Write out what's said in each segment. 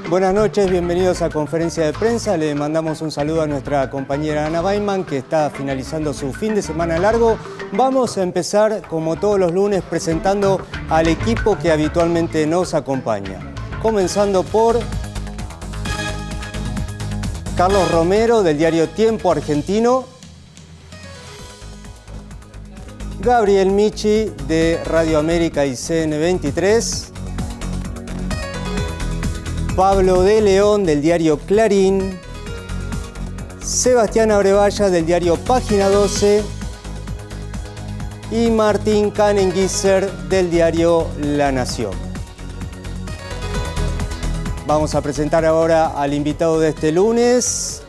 Buenas noches, bienvenidos a Conferencia de Prensa. Le mandamos un saludo a nuestra compañera Ana Baiman, que está finalizando su fin de semana largo. Vamos a empezar, como todos los lunes, presentando al equipo que habitualmente nos acompaña. Comenzando por Carlos Romero, del diario Tiempo Argentino. Gabriel Michi, de Radio América y CN23. Pablo de León, del diario Clarín. Sebastián Abrevaya, del diario Página 12. Y Martín Canenguiser, del diario La Nación. Vamos a presentar ahora al invitado de este lunes.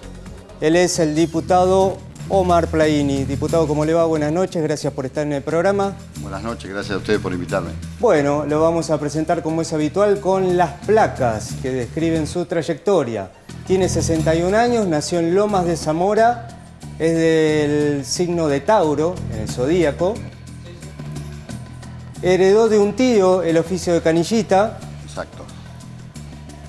Él es el diputado Omar Plaini. Diputado, ¿cómo le va? Buenas noches, gracias por estar en el programa. Buenas noches, gracias a ustedes por invitarme. Bueno, lo vamos a presentar como es habitual con las placas que describen su trayectoria. Tiene 61 años, nació en Lomas de Zamora, es del signo de Tauro, en el zodíaco. Heredó de un tío el oficio de canillita. Exacto.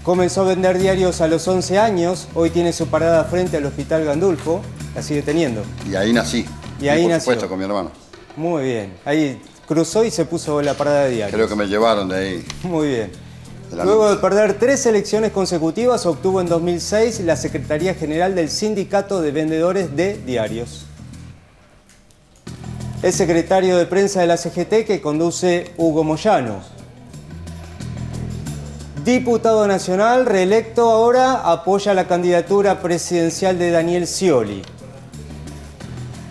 Comenzó a vender diarios a los 11 años, hoy tiene su parada frente al Hospital Gandulfo, la sigue teniendo. Y ahí nací. Y ahí nació. Por supuesto, con mi hermano. Muy bien, ahí cruzó y se puso la parada de diarios. Creo que me llevaron de ahí. Muy bien. Luego de perder 3 elecciones consecutivas, obtuvo en 2006 la Secretaría General del Sindicato de Vendedores de Diarios. Es secretario de prensa de la CGT que conduce Hugo Moyano. Diputado nacional, reelecto ahora, apoya la candidatura presidencial de Daniel Scioli.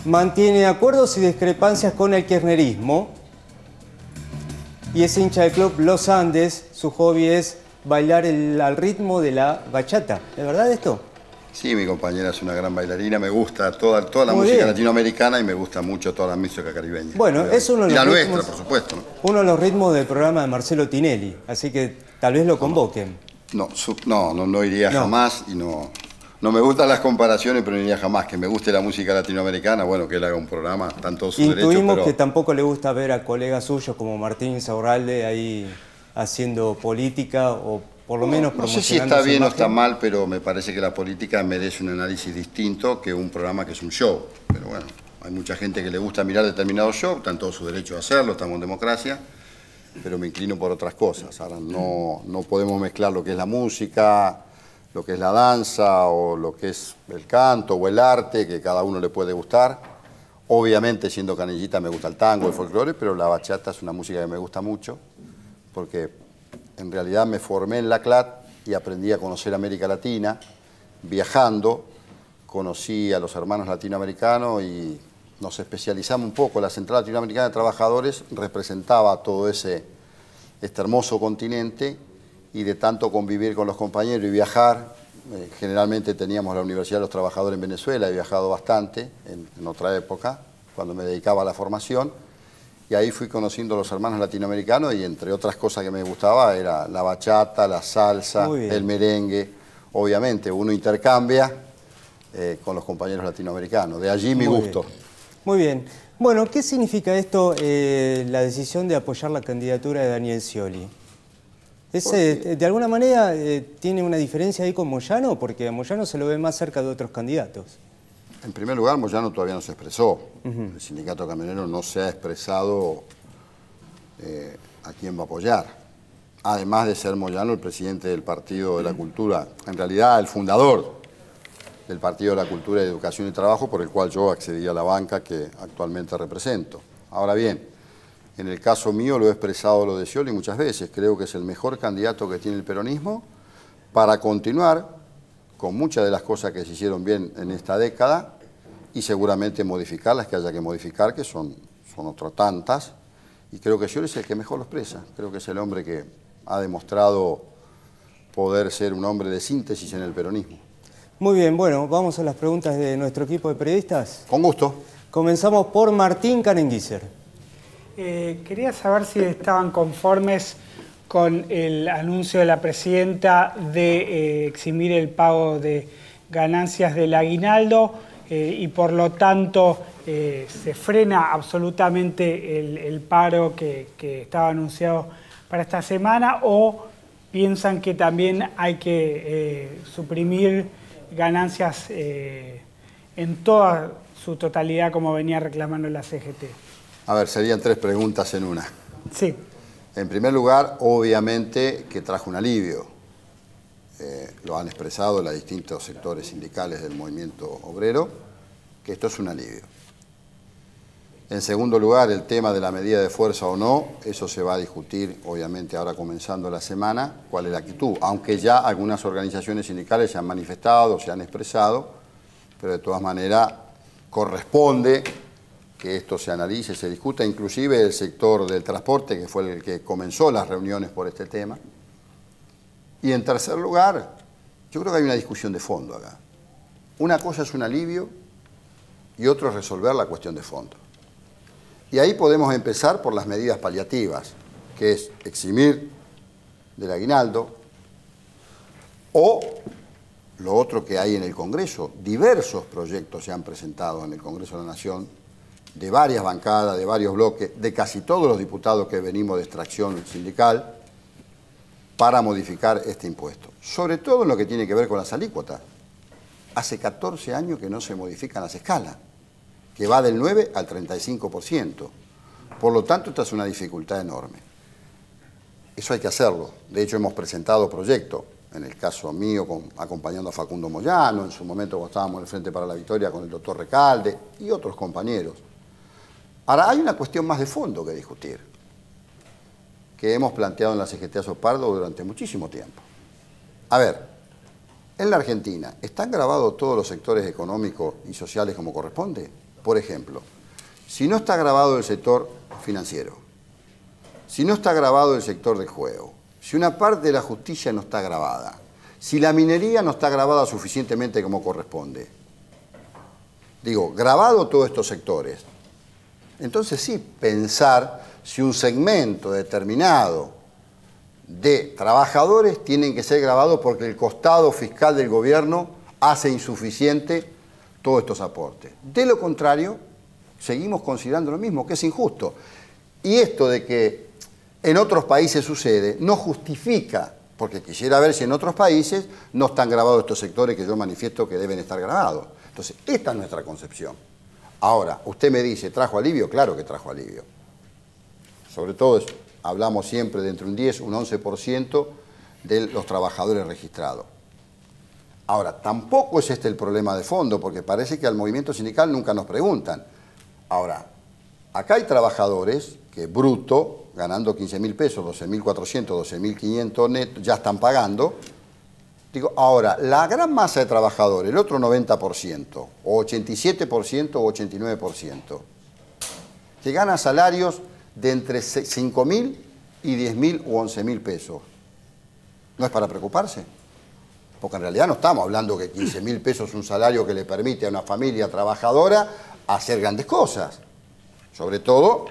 Mantiene acuerdos y discrepancias con el kirchnerismo. Y es hincha del club Los Andes. Su hobby es bailar al ritmo de la bachata. ¿Es verdad esto? Sí, mi compañera es una gran bailarina. Me gusta toda la música latinoamericana y me gusta mucho toda la música caribeña. Bueno, es uno de los ritmos, nuestra, por supuesto, ¿no? Uno de los ritmos del programa de Marcelo Tinelli. Así que tal vez lo convoquen. No iría jamás y no me gustan las comparaciones, pero no iría jamás. Que me guste la música latinoamericana, bueno, que él haga un programa, tanto su derecho, Intuimos pero... que tampoco le gusta ver a colegas suyos como Martín Insaurralde ahí haciendo política o por lo menos promocionando. No sé si está bien o está mal, pero me parece que la política merece un análisis distinto que un programa que es un show. Pero bueno, hay mucha gente que le gusta mirar determinados shows, está en todo su derecho a hacerlo, estamos en democracia, pero me inclino por otras cosas. Ahora no podemos mezclar lo que es la música, lo que es la danza o lo que es el canto o el arte, que cada uno le puede gustar. Obviamente, siendo canillita, me gusta el tango, el folclore, pero la bachata es una música que me gusta mucho, porque en realidad me formé en la CLAT y aprendí a conocer América Latina. Viajando, conocí a los hermanos latinoamericanos y nos especializamos un poco. La Central Latinoamericana de Trabajadores representaba todo este hermoso continente, y de tanto convivir con los compañeros y viajar, generalmente teníamos la Universidad de los Trabajadores en Venezuela, he viajado bastante en otra época, cuando me dedicaba a la formación, y ahí fui conociendo a los hermanos latinoamericanos y entre otras cosas que me gustaba era la bachata, la salsa, el merengue. Obviamente uno intercambia con los compañeros latinoamericanos, de allí mi gusto. Muy bien. Bueno, ¿qué significa esto, la decisión de apoyar la candidatura de Daniel Scioli? ¿De alguna manera tiene una diferencia ahí con Moyano? Porque a Moyano se lo ve más cerca de otros candidatos. En primer lugar, Moyano todavía no se expresó. El sindicato camionero no se ha expresado a quién va a apoyar. Además de ser Moyano el presidente del Partido de la Cultura, en realidad el fundador del Partido de la Cultura, Educación y Trabajo, por el cual yo accedí a la banca que actualmente represento. Ahora bien, en el caso mío lo he expresado lo de Scioli muchas veces. Creo que es el mejor candidato que tiene el peronismo para continuar con muchas de las cosas que se hicieron bien en esta década y seguramente modificar las que haya que modificar, que son otras tantas. Y creo que Scioli es el que mejor lo expresa. Creo que es el hombre que ha demostrado poder ser un hombre de síntesis en el peronismo. Muy bien, bueno, vamos a las preguntas de nuestro equipo de periodistas. Con gusto. Comenzamos por Martín Canenguiser. Quería saber si estaban conformes con el anuncio de la presidenta de eximir el pago de ganancias del aguinaldo y por lo tanto se frena absolutamente el paro que estaba anunciado para esta semana, o piensan que también hay que suprimir ganancias en toda su totalidad, como venía reclamando la CGT. A ver, serían 3 preguntas en una. Sí. En primer lugar, obviamente que trajo un alivio. Lo han expresado los distintos sectores sindicales del movimiento obrero, que esto es un alivio. En segundo lugar, el tema de la medida de fuerza o no, eso se va a discutir, obviamente, ahora comenzando la semana, cuál es la actitud. Aunque ya algunas organizaciones sindicales se han manifestado, se han expresado, pero de todas maneras corresponde que esto se analice, se discuta, inclusive el sector del transporte, que fue el que comenzó las reuniones por este tema. Y en tercer lugar, yo creo que hay una discusión de fondo acá. Una cosa es un alivio y otro es resolver la cuestión de fondo. Y ahí podemos empezar por las medidas paliativas, que es eximir del aguinaldo, o lo otro que hay en el Congreso. Diversos proyectos se han presentado en el Congreso de la Nación, de varias bancadas, de varios bloques, de casi todos los diputados que venimos de extracción sindical, para modificar este impuesto. Sobre todo en lo que tiene que ver con las alícuotas. Hace 14 años que no se modifican las escalas, que va del 9 al 35%. Por lo tanto, esta es una dificultad enorme. Eso hay que hacerlo. De hecho, hemos presentado proyectos, en el caso mío, acompañando a Facundo Moyano, en su momento cuando estábamos en el Frente para la Victoria con el doctor Recalde y otros compañeros. Ahora, hay una cuestión más de fondo que discutir, que hemos planteado en la CGT Azopardo durante muchísimo tiempo. A ver, en la Argentina, ¿están grabados todos los sectores económicos y sociales como corresponde? Por ejemplo, si no está grabado el sector financiero, si no está grabado el sector del juego, si una parte de la justicia no está grabada, si la minería no está grabada suficientemente como corresponde, digo, grabado todos estos sectores, entonces sí, pensar si un segmento determinado de trabajadores tienen que ser grabados porque el costado fiscal del gobierno hace insuficiente todos estos aportes. De lo contrario, seguimos considerando lo mismo, que es injusto. Y esto de que en otros países sucede no justifica, porque quisiera ver si en otros países no están grabados estos sectores que yo manifiesto que deben estar grabados. Entonces, esta es nuestra concepción. Ahora, usted me dice, ¿trajo alivio? Claro que trajo alivio. Sobre todo, hablamos siempre de entre un 10 y un 11% de los trabajadores registrados. Ahora, tampoco es este el problema de fondo, porque parece que al movimiento sindical nunca nos preguntan. Ahora, acá hay trabajadores que bruto, ganando 15.000 pesos, 12.400, 12.500 netos, ya están pagando. Digo, ahora, la gran masa de trabajadores, el otro 90%, o 87% o 89%, que gana salarios de entre 5.000 y 10.000 o 11.000 pesos, ¿no es para preocuparse? Porque en realidad no estamos hablando que 15.000 pesos es un salario que le permite a una familia trabajadora hacer grandes cosas. Sobre todo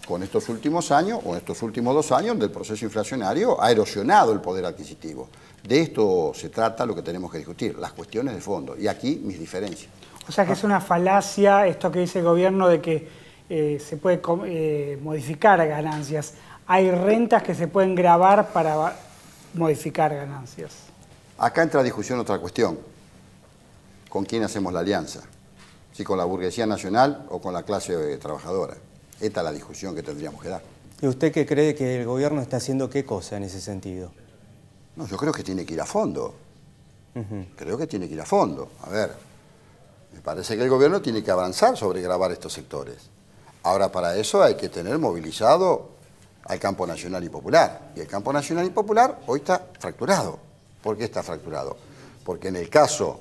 con estos últimos años, o estos últimos 2 años del proceso inflacionario, ha erosionado el poder adquisitivo. De esto se trata lo que tenemos que discutir, las cuestiones de fondo. Y aquí mis diferencias. O sea que es una falacia esto que dice el gobierno de que se puede modificar ganancias. Hay rentas que se pueden gravar para modificar ganancias. Acá entra a discusión otra cuestión. ¿Con quién hacemos la alianza? ¿Si con la burguesía nacional o con la clase trabajadora? Esta es la discusión que tendríamos que dar. ¿Y usted qué cree que el gobierno está haciendo qué cosa en ese sentido? No, yo creo que tiene que ir a fondo. Creo que tiene que ir a fondo. A ver, me parece que el gobierno tiene que avanzar sobre gravar estos sectores. Ahora, para eso hay que tener movilizado al campo nacional y popular. Y el campo nacional y popular hoy está fracturado. ¿Por qué está fracturado? Porque en el caso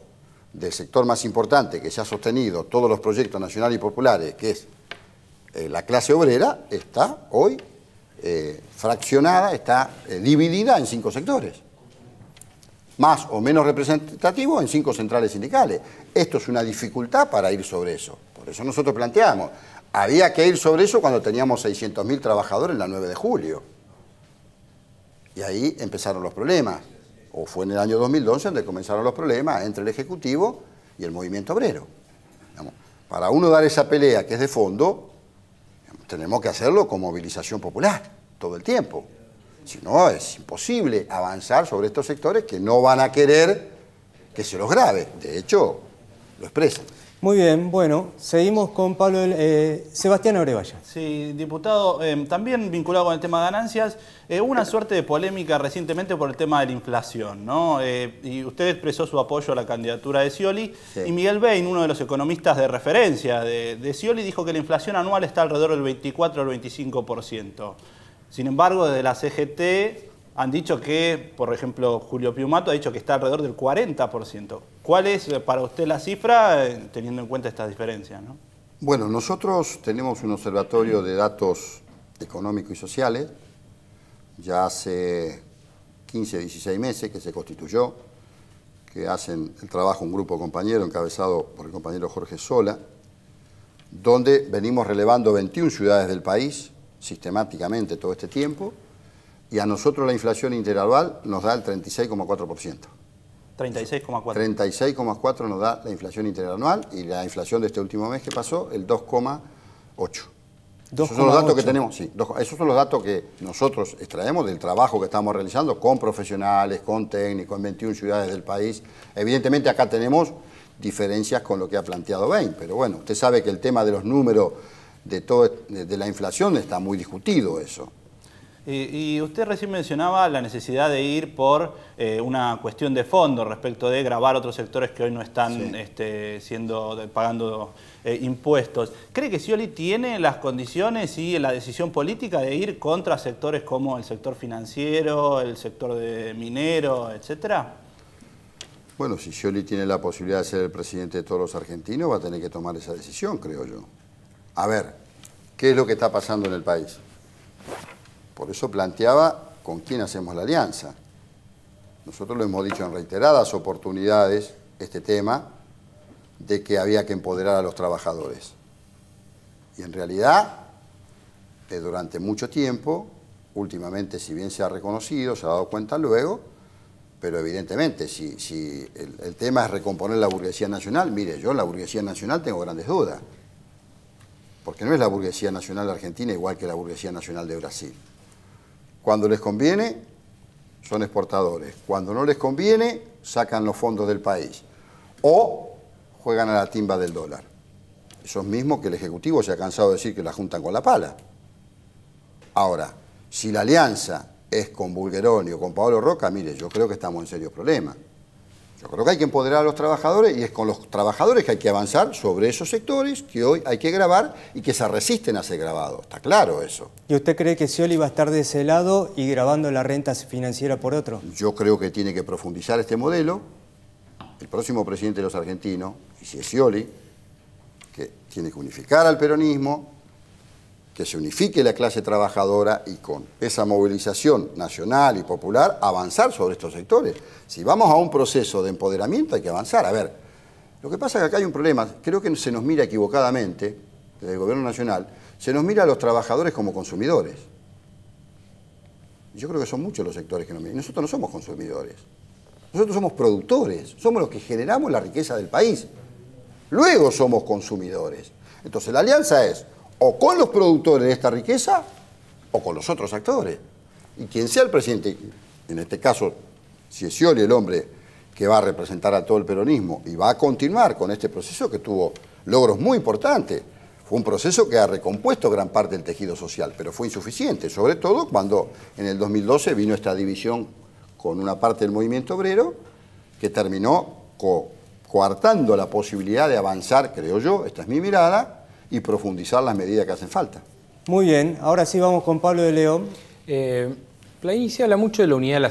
del sector más importante que se ha sostenido todos los proyectos nacionales y populares, que es la clase obrera, está hoy fraccionada, está dividida en 5 sectores. Más o menos representativo en 5 centrales sindicales. Esto es una dificultad para ir sobre eso. Por eso nosotros planteamos, había que ir sobre eso cuando teníamos 600.000 trabajadores en la 9 de julio. Y ahí empezaron los problemas. O fue en el año 2012 donde comenzaron los problemas entre el Ejecutivo y el movimiento obrero. Para uno dar esa pelea que es de fondo, tenemos que hacerlo con movilización popular todo el tiempo. Si no, es imposible avanzar sobre estos sectores que no van a querer que se los grabe. De hecho, lo expresan. Muy bien, bueno, seguimos con Pablo, Sebastián Orevalla. Sí, diputado, también vinculado con el tema de ganancias, hubo una suerte de polémica recientemente por el tema de la inflación, ¿no? Y usted expresó su apoyo a la candidatura de Scioli, sí. Y Miguel Bain, uno de los economistas de referencia de Scioli, dijo que la inflación anual está alrededor del 24 al 25%. Sin embargo, desde la CGT han dicho que, por ejemplo, Julio Piumato ha dicho que está alrededor del 40%. ¿Cuál es para usted la cifra, teniendo en cuenta estas diferencias, ¿no? Bueno, nosotros tenemos un observatorio de datos económicos y sociales, ya hace 15, 16 meses que se constituyó, que hacen el trabajo un grupo de compañeros encabezado por el compañero Jorge Sola, donde venimos relevando 21 ciudades del país sistemáticamente todo este tiempo, y a nosotros la inflación interanual nos da el 36,4%. 36,4. 36,4 nos da la inflación interanual y la inflación de este último mes que pasó, el 2,8. Esos son los datos que tenemos, sí. Esos son los datos que nosotros extraemos del trabajo que estamos realizando con profesionales, con técnicos, en 21 ciudades del país. Evidentemente acá tenemos diferencias con lo que ha planteado Bain, pero bueno, usted sabe que el tema de los números de la inflación está muy discutido eso. Y usted recién mencionaba la necesidad de ir por una cuestión de fondo respecto de gravar otros sectores que hoy no están pagando impuestos. ¿Cree que Scioli tiene las condiciones y la decisión política de ir contra sectores como el sector financiero, el sector de minero, etcétera? Bueno, si Scioli tiene la posibilidad de ser el presidente de todos los argentinos, va a tener que tomar esa decisión, creo yo. A ver, ¿qué es lo que está pasando en el país? Por eso planteaba con quién hacemos la alianza. Nosotros lo hemos dicho en reiteradas oportunidades, este tema, de que había que empoderar a los trabajadores. Y en realidad, durante mucho tiempo, últimamente, si bien se ha reconocido, se ha dado cuenta luego, pero evidentemente, si el tema es recomponer la burguesía nacional, mire, yo en la burguesía nacional tengo grandes dudas. Porque no es la burguesía nacional argentina igual que la burguesía nacional de Brasil. Cuando les conviene, son exportadores. Cuando no les conviene, sacan los fondos del país. O juegan a la timba del dólar. Esos mismos que el Ejecutivo se ha cansado de decir que la juntan con la pala. Ahora, si la alianza es con Bulgeroni o con Pablo Roca, mire, yo creo que estamos en serios problemas. Yo creo que hay que empoderar a los trabajadores y es con los trabajadores que hay que avanzar sobre esos sectores que hoy hay que grabar y que se resisten a ser grabados. Está claro eso. ¿Y usted cree que Scioli va a estar de ese lado y grabando la renta financiera por otro? Yo creo que tiene que profundizar este modelo. El próximo presidente de los argentinos, y si es Scioli, que tiene que unificar al peronismo, que se unifique la clase trabajadora y con esa movilización nacional y popular avanzar sobre estos sectores. Si vamos a un proceso de empoderamiento hay que avanzar. A ver, lo que pasa es que acá hay un problema, creo que se nos mira equivocadamente, desde el gobierno nacional, se nos mira a los trabajadores como consumidores. Yo creo que son muchos los sectores que nos miran. Nosotros no somos consumidores, nosotros somos productores, somos los que generamos la riqueza del país. Luego somos consumidores. Entonces la alianza es o con los productores de esta riqueza o con los otros actores. Y quien sea el presidente, en este caso, si es Scioli el hombre que va a representar a todo el peronismo y va a continuar con este proceso que tuvo logros muy importantes. Fue un proceso que ha recompuesto gran parte del tejido social, pero fue insuficiente, sobre todo cuando en el 2012 vino esta división con una parte del movimiento obrero que terminó coartando la posibilidad de avanzar, creo yo, esta es mi mirada, y profundizar las medidas que hacen falta. Muy bien, ahora sí vamos con Pablo de León. Ahí se habla mucho de la unidad de la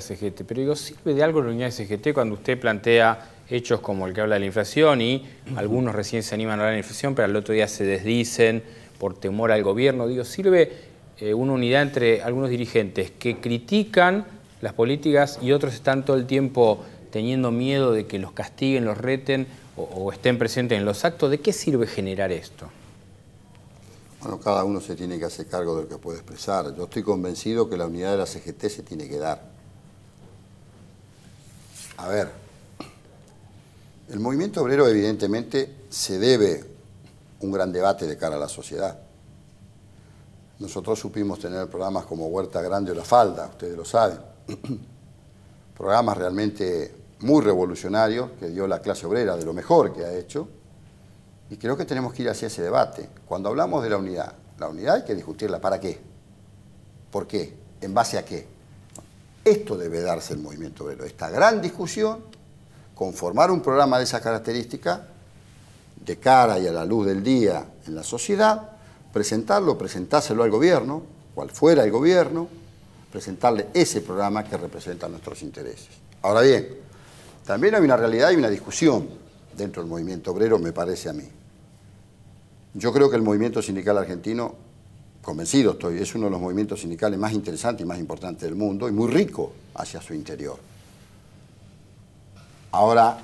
CGT, pero digo, ¿sirve de algo la unidad de la CGT cuando usted plantea hechos como el que habla de la inflación y algunos recién se animan a hablar de la inflación, pero al otro día se desdicen por temor al gobierno? Digo, ¿sirve una unidad entre algunos dirigentes que critican las políticas y otros están todo el tiempo teniendo miedo de que los castiguen, los reten o estén presentes en los actos? ¿De qué sirve generar esto? Bueno, cada uno se tiene que hacer cargo de lo que puede expresar. Yo estoy convencido que la unidad de la CGT se tiene que dar. A ver, el movimiento obrero evidentemente se debe un gran debate de cara a la sociedad. nosotros supimos tener programas como Huerta Grande o La Falda, ustedes lo saben. Programas realmente muy revolucionarios que dio la clase obrera, de lo mejor que ha hecho. Y creo que tenemos que ir hacia ese debate. Cuando hablamos de la unidad hay que discutirla. ¿Para qué? ¿Por qué? ¿En base a qué? Esto debe darse el movimiento obrero. Esta gran discusión, conformar un programa de esa característica, de cara y a la luz del día en la sociedad, presentárselo al gobierno, cual fuera el gobierno, presentarle ese programa que representa nuestros intereses. Ahora bien, también hay una realidad y una discusión dentro del movimiento obrero, me parece a mí. Yo creo que el movimiento sindical argentino, convencido estoy, es uno de los movimientos sindicales más interesantes y más importantes del mundo y muy rico hacia su interior. Ahora,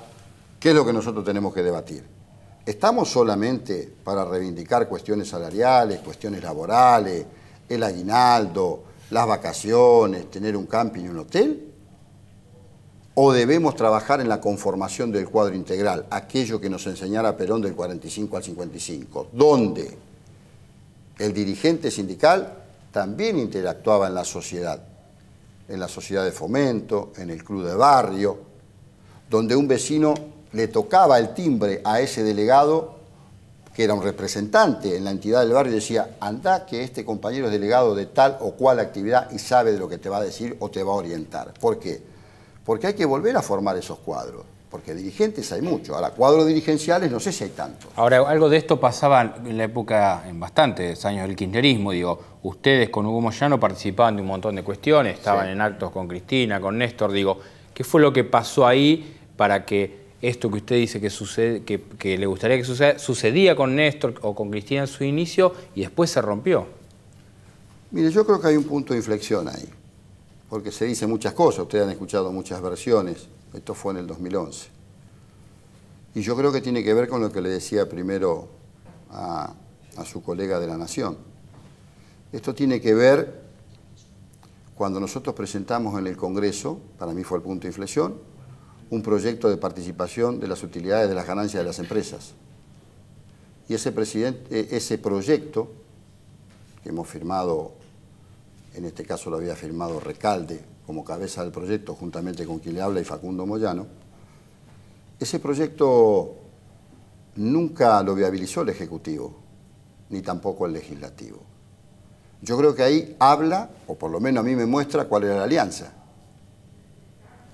¿qué es lo que nosotros tenemos que debatir? ¿Estamos solamente para reivindicar cuestiones salariales, cuestiones laborales, el aguinaldo, las vacaciones, tener un camping y un hotel? ¿O debemos trabajar en la conformación del cuadro integral, aquello que nos enseñara Perón del 45 al 55, donde el dirigente sindical también interactuaba en la sociedad de fomento, en el club de barrio, donde un vecino le tocaba el timbre a ese delegado, que era un representante en la entidad del barrio, y decía, anda que este compañero es delegado de tal o cual actividad y sabe de lo que te va a decir o te va a orientar. ¿Por qué? Porque hay que volver a formar esos cuadros, porque dirigentes hay muchos. Ahora, cuadros dirigenciales no sé si hay tantos. Ahora, algo de esto pasaba en la época, en bastantes años del kirchnerismo, digo, ustedes con Hugo Moyano participaban de un montón de cuestiones, estaban en actos con Cristina, con Néstor, digo, ¿qué fue lo que pasó ahí para que esto que usted dice que sucede, que le gustaría que suceda, sucedía con Néstor o con Cristina en su inicio y después se rompió? Mire, yo creo que hay un punto de inflexión ahí, porque se dicen muchas cosas, ustedes han escuchado muchas versiones, esto fue en el 2011. Y yo creo que tiene que ver con lo que le decía primero a su colega de La Nación. Esto tiene que ver cuando nosotros presentamos en el Congreso, para mí fue el punto de inflexión, un proyecto de participación de las utilidades de las ganancias de las empresas. Y ese proyecto que hemos firmado, en este caso lo había firmado Recalde como cabeza del proyecto, juntamente con quien le habla y Facundo Moyano, ese proyecto nunca lo viabilizó el Ejecutivo, ni tampoco el Legislativo. Yo creo que ahí habla, o por lo menos a mí me muestra cuál era la alianza.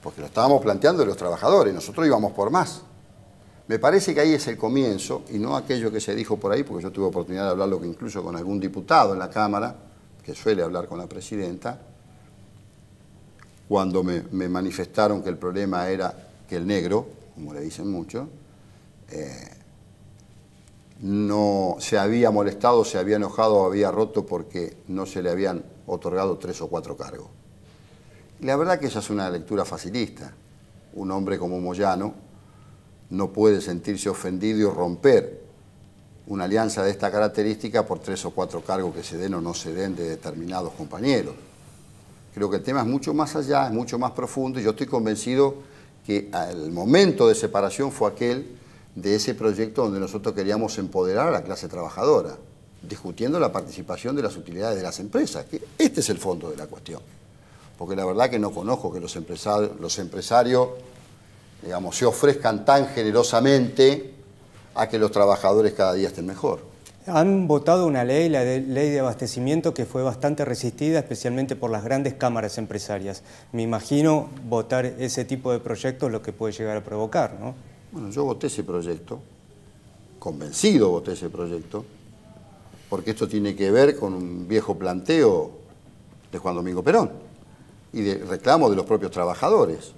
Porque lo estábamos planteando de los trabajadores, nosotros íbamos por más. Me parece que ahí es el comienzo, y no aquello que se dijo por ahí, porque yo tuve oportunidad de hablarlo incluso con algún diputado en la Cámara, que suele hablar con la presidenta, cuando me manifestaron que el problema era que el negro, como le dicen mucho, no se había molestado, se había enojado o había roto porque no se le habían otorgado 3 o 4 cargos. Y la verdad que esa es una lectura facilista. Un hombre como Moyano no puede sentirse ofendido y romper una alianza de esta característica por 3 o 4 cargos que se den o no se den de determinados compañeros. Creo que el tema es mucho más allá, es mucho más profundo, y yo estoy convencido que el momento de separación fue aquel de ese proyecto donde nosotros queríamos empoderar a la clase trabajadora, discutiendo la participación de las utilidades de las empresas, que este es el fondo de la cuestión. Porque la verdad que no conozco que los empresarios, digamos, se ofrezcan tan generosamente a que los trabajadores cada día estén mejor. Han votado una ley, la ley de abastecimiento, que fue bastante resistida, especialmente por las grandes cámaras empresarias. Me imagino votar ese tipo de proyectos lo que puede llegar a provocar, ¿no? Bueno, yo voté ese proyecto, convencido voté ese proyecto, porque esto tiene que ver con un viejo planteo de Juan Domingo Perón y de reclamo de los propios trabajadores,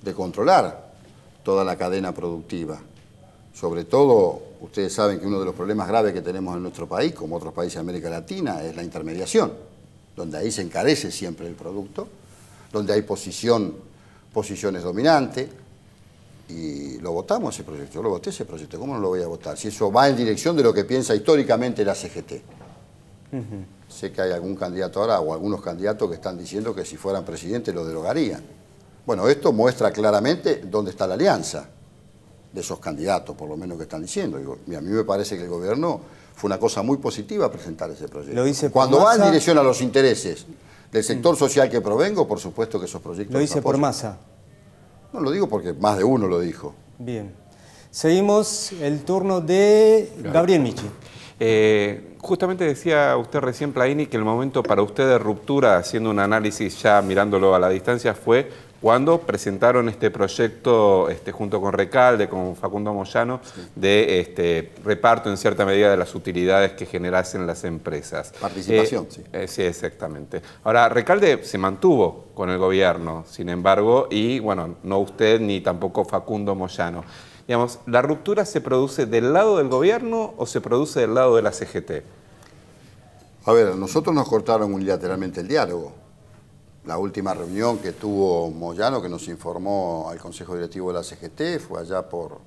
de controlar toda la cadena productiva. Sobre todo, ustedes saben que uno de los problemas graves que tenemos en nuestro país, como otros países de América Latina, es la intermediación, donde ahí se encarece siempre el producto, donde hay posiciones dominantes, y lo votamos ese proyecto. Yo lo voté ese proyecto, ¿cómo no lo voy a votar? Si eso va en dirección de lo que piensa históricamente la CGT. Sé que hay algún candidato ahora, o algunos candidatos que están diciendo que si fueran presidentes lo derogarían. Bueno, esto muestra claramente dónde está la alianza. de esos candidatos, por lo menos que están diciendo. Digo, a mí me parece que el gobierno fue una cosa muy positiva presentar ese proyecto. Lo dice cuando por va en Massa, dirección a los intereses del sector social que provengo, por supuesto que esos proyectos... Lo dice por Massa. No lo digo porque más de uno lo dijo. Bien. Seguimos el turno de Gabriel Michi. Justamente decía usted recién, Plaini, que el momento para usted de ruptura, haciendo un análisis ya mirándolo a la distancia, fue cuando presentaron este proyecto junto con Recalde, con Facundo Moyano, de reparto en cierta medida de las utilidades que generasen las empresas. Participación, sí. Sí, exactamente. Ahora, Recalde se mantuvo con el gobierno, sin embargo, y bueno, no usted ni tampoco Facundo Moyano. Digamos, ¿la ruptura se produce del lado del gobierno o se produce del lado de la CGT? A ver, a nosotros nos cortaron unilateralmente el diálogo. La última reunión que tuvo Moyano, que nos informó al Consejo Directivo de la CGT, fue allá por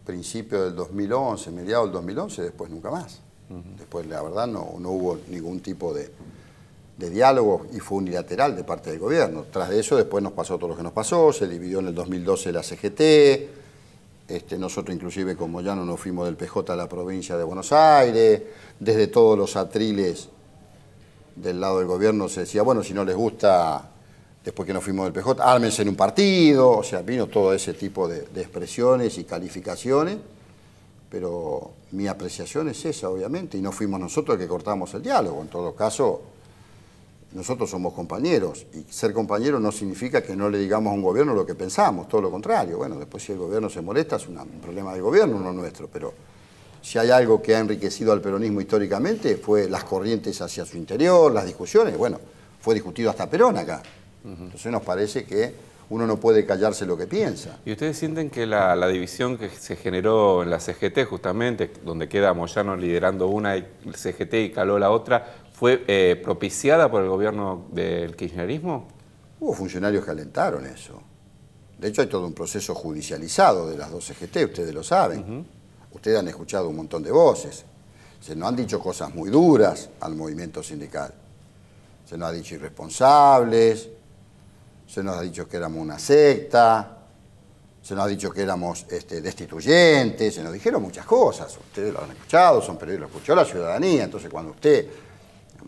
principio del 2011, mediados del 2011, después nunca más. Después, la verdad, no hubo ningún tipo de diálogo y fue unilateral de parte del gobierno. Tras de eso, después nos pasó todo lo que nos pasó, se dividió en el 2012 la CGT, nosotros inclusive con Moyano nos fuimos del PJ a la provincia de Buenos Aires, desde todos los atriles del lado del gobierno se decía, bueno, si no les gusta, después que nos fuimos del PJ, ármense en un partido, o sea, vino todo ese tipo de expresiones y calificaciones, pero mi apreciación es esa, obviamente, y no fuimos nosotros los que cortamos el diálogo. En todo caso, nosotros somos compañeros, y ser compañeros no significa que no le digamos a un gobierno lo que pensamos, todo lo contrario. Bueno, después si el gobierno se molesta es un problema del gobierno, no nuestro, pero si hay algo que ha enriquecido al peronismo históricamente fue las corrientes hacia su interior, las discusiones, bueno, fue discutido hasta Perón acá. Entonces nos parece que uno no puede callarse lo que piensa. ¿Y ustedes sienten que la división que se generó en la CGT, justamente, donde queda Moyano liderando una CGT y caló la otra, fue propiciada por el gobierno del kirchnerismo? Hubo funcionarios que alentaron eso. De hecho, hay todo un proceso judicializado de las dos CGT, ustedes lo saben. Ustedes han escuchado un montón de voces. Se nos han dicho cosas muy duras al movimiento sindical. Se nos ha dicho irresponsables, se nos ha dicho que éramos una secta, se nos ha dicho que éramos destituyentes, se nos dijeron muchas cosas. Ustedes lo han escuchado, son periodistas, lo escuchó la ciudadanía. Entonces, cuando usted...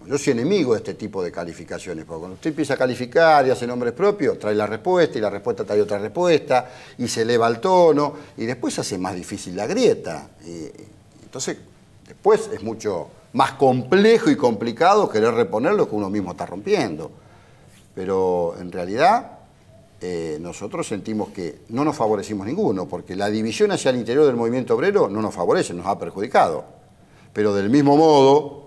Yo soy enemigo de este tipo de calificaciones, porque cuando usted empieza a calificar y hace nombres propios, trae la respuesta y la respuesta trae otra respuesta y se eleva el tono y después se hace más difícil la grieta. Entonces, después es mucho más complejo y complicado querer reponer lo que uno mismo está rompiendo. Pero en realidad nosotros sentimos que no nos favorecimos ninguno, porque la división hacia el interior del movimiento obrero no nos favorece, nos ha perjudicado. Pero del mismo modo,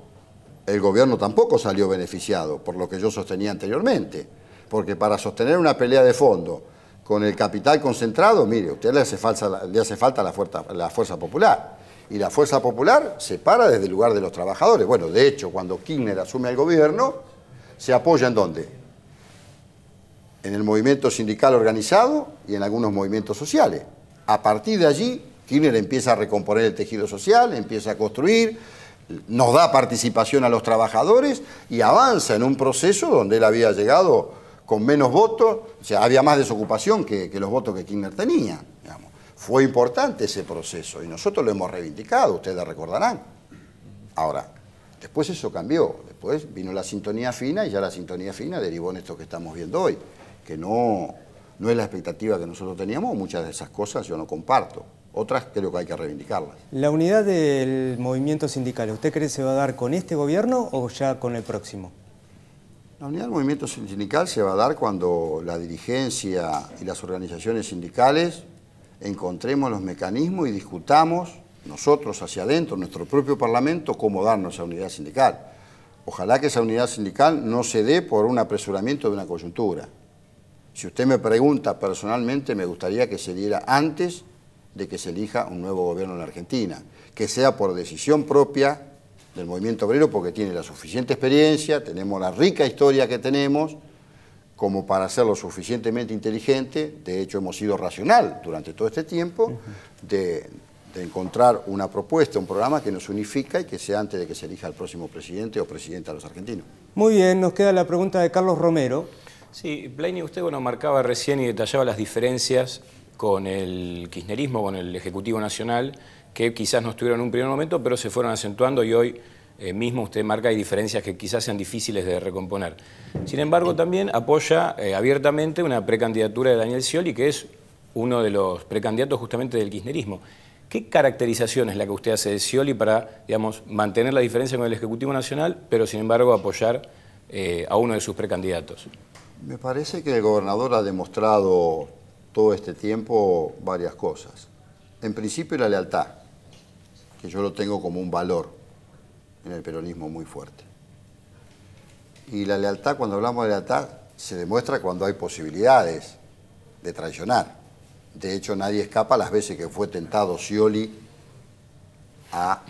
el gobierno tampoco salió beneficiado, por lo que yo sostenía anteriormente. Porque para sostener una pelea de fondo con el capital concentrado, mire, a usted le hace falta la fuerza popular. Y la fuerza popular se para desde el lugar de los trabajadores. Bueno, de hecho, cuando Kirchner asume el gobierno, se apoya ¿en dónde? En el movimiento sindical organizado y en algunos movimientos sociales. A partir de allí, Kirchner empieza a recomponer el tejido social, empieza a construir, nos da participación a los trabajadores y avanza en un proceso donde él había llegado con menos votos, o sea, había más desocupación que los votos que Kirchner tenía, digamos. Fue importante ese proceso y nosotros lo hemos reivindicado, ustedes recordarán. Ahora, después eso cambió, después vino la sintonía fina y ya la sintonía fina derivó en esto que estamos viendo hoy, que no es la expectativa que nosotros teníamos, muchas de esas cosas yo no comparto. Otras creo que hay que reivindicarlas. ¿La unidad del movimiento sindical, usted cree se va a dar con este gobierno o ya con el próximo? La unidad del movimiento sindical se va a dar cuando la dirigencia y las organizaciones sindicales encontremos los mecanismos y discutamos nosotros hacia adentro, nuestro propio Parlamento, cómo darnos esa unidad sindical. Ojalá que esa unidad sindical no se dé por un apresuramiento de una coyuntura. Si usted me pregunta personalmente, me gustaría que se diera antes de que se elija un nuevo gobierno en la Argentina, que sea por decisión propia del movimiento obrero, porque tiene la suficiente experiencia, tenemos la rica historia que tenemos, como para ser lo suficientemente inteligente, de hecho hemos sido racional durante todo este tiempo, de encontrar una propuesta, un programa que nos unifica y que sea antes de que se elija el próximo presidente o presidenta de los argentinos. Muy bien, nos queda la pregunta de Carlos Romero. Sí, Plaini, usted marcaba recién y detallaba las diferencias con el kirchnerismo, con el Ejecutivo Nacional, que quizás no estuvieron en un primer momento, pero se fueron acentuando y hoy mismo usted marca hay diferencias que quizás sean difíciles de recomponer. Sin embargo, también apoya abiertamente una precandidatura de Daniel Scioli, que es uno de los precandidatos justamente del kirchnerismo. ¿Qué caracterización es la que usted hace de Scioli para, digamos, mantener la diferencia con el Ejecutivo Nacional, pero sin embargo apoyar a uno de sus precandidatos? Me parece que el gobernador ha demostrado todo este tiempo varias cosas. En principio la lealtad, que yo lo tengo como un valor en el peronismo muy fuerte. Y la lealtad, cuando hablamos de lealtad, se demuestra cuando hay posibilidades de traicionar. De hecho, nadie escapa las veces que fue tentado Scioli a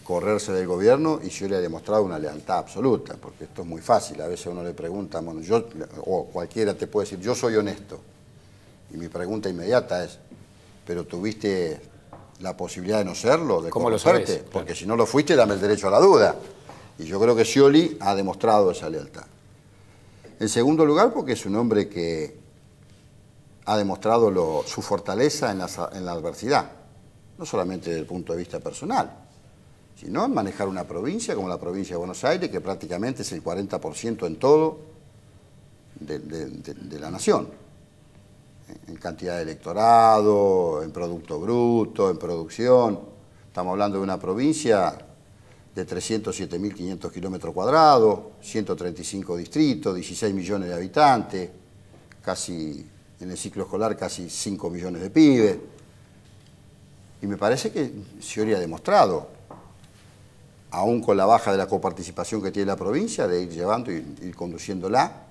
correrse del gobierno y Scioli ha demostrado una lealtad absoluta, porque esto es muy fácil. A veces uno le pregunta, bueno, o cualquiera te puede decir, yo soy honesto. Y mi pregunta inmediata es, ¿pero tuviste la posibilidad de no serlo? De ¿Cómo lo corromperte? sabes? Porque si no lo fuiste, dame el derecho a la duda. Y yo creo que Scioli ha demostrado esa lealtad. En segundo lugar, porque es un hombre que ha demostrado su fortaleza en la adversidad, no solamente desde el punto de vista personal, sino en manejar una provincia como la provincia de Buenos Aires, que prácticamente es el 40% en todo de la nación, en cantidad de electorado, en producto bruto, en producción. Estamos hablando de una provincia de 307.500 kilómetros cuadrados, 135 distritos, 16 millones de habitantes, casi en el ciclo escolar casi 5 millones de pibes. Y me parece que Scioli ha demostrado, aún con la baja de la coparticipación que tiene la provincia, de ir llevando y ir conduciéndola.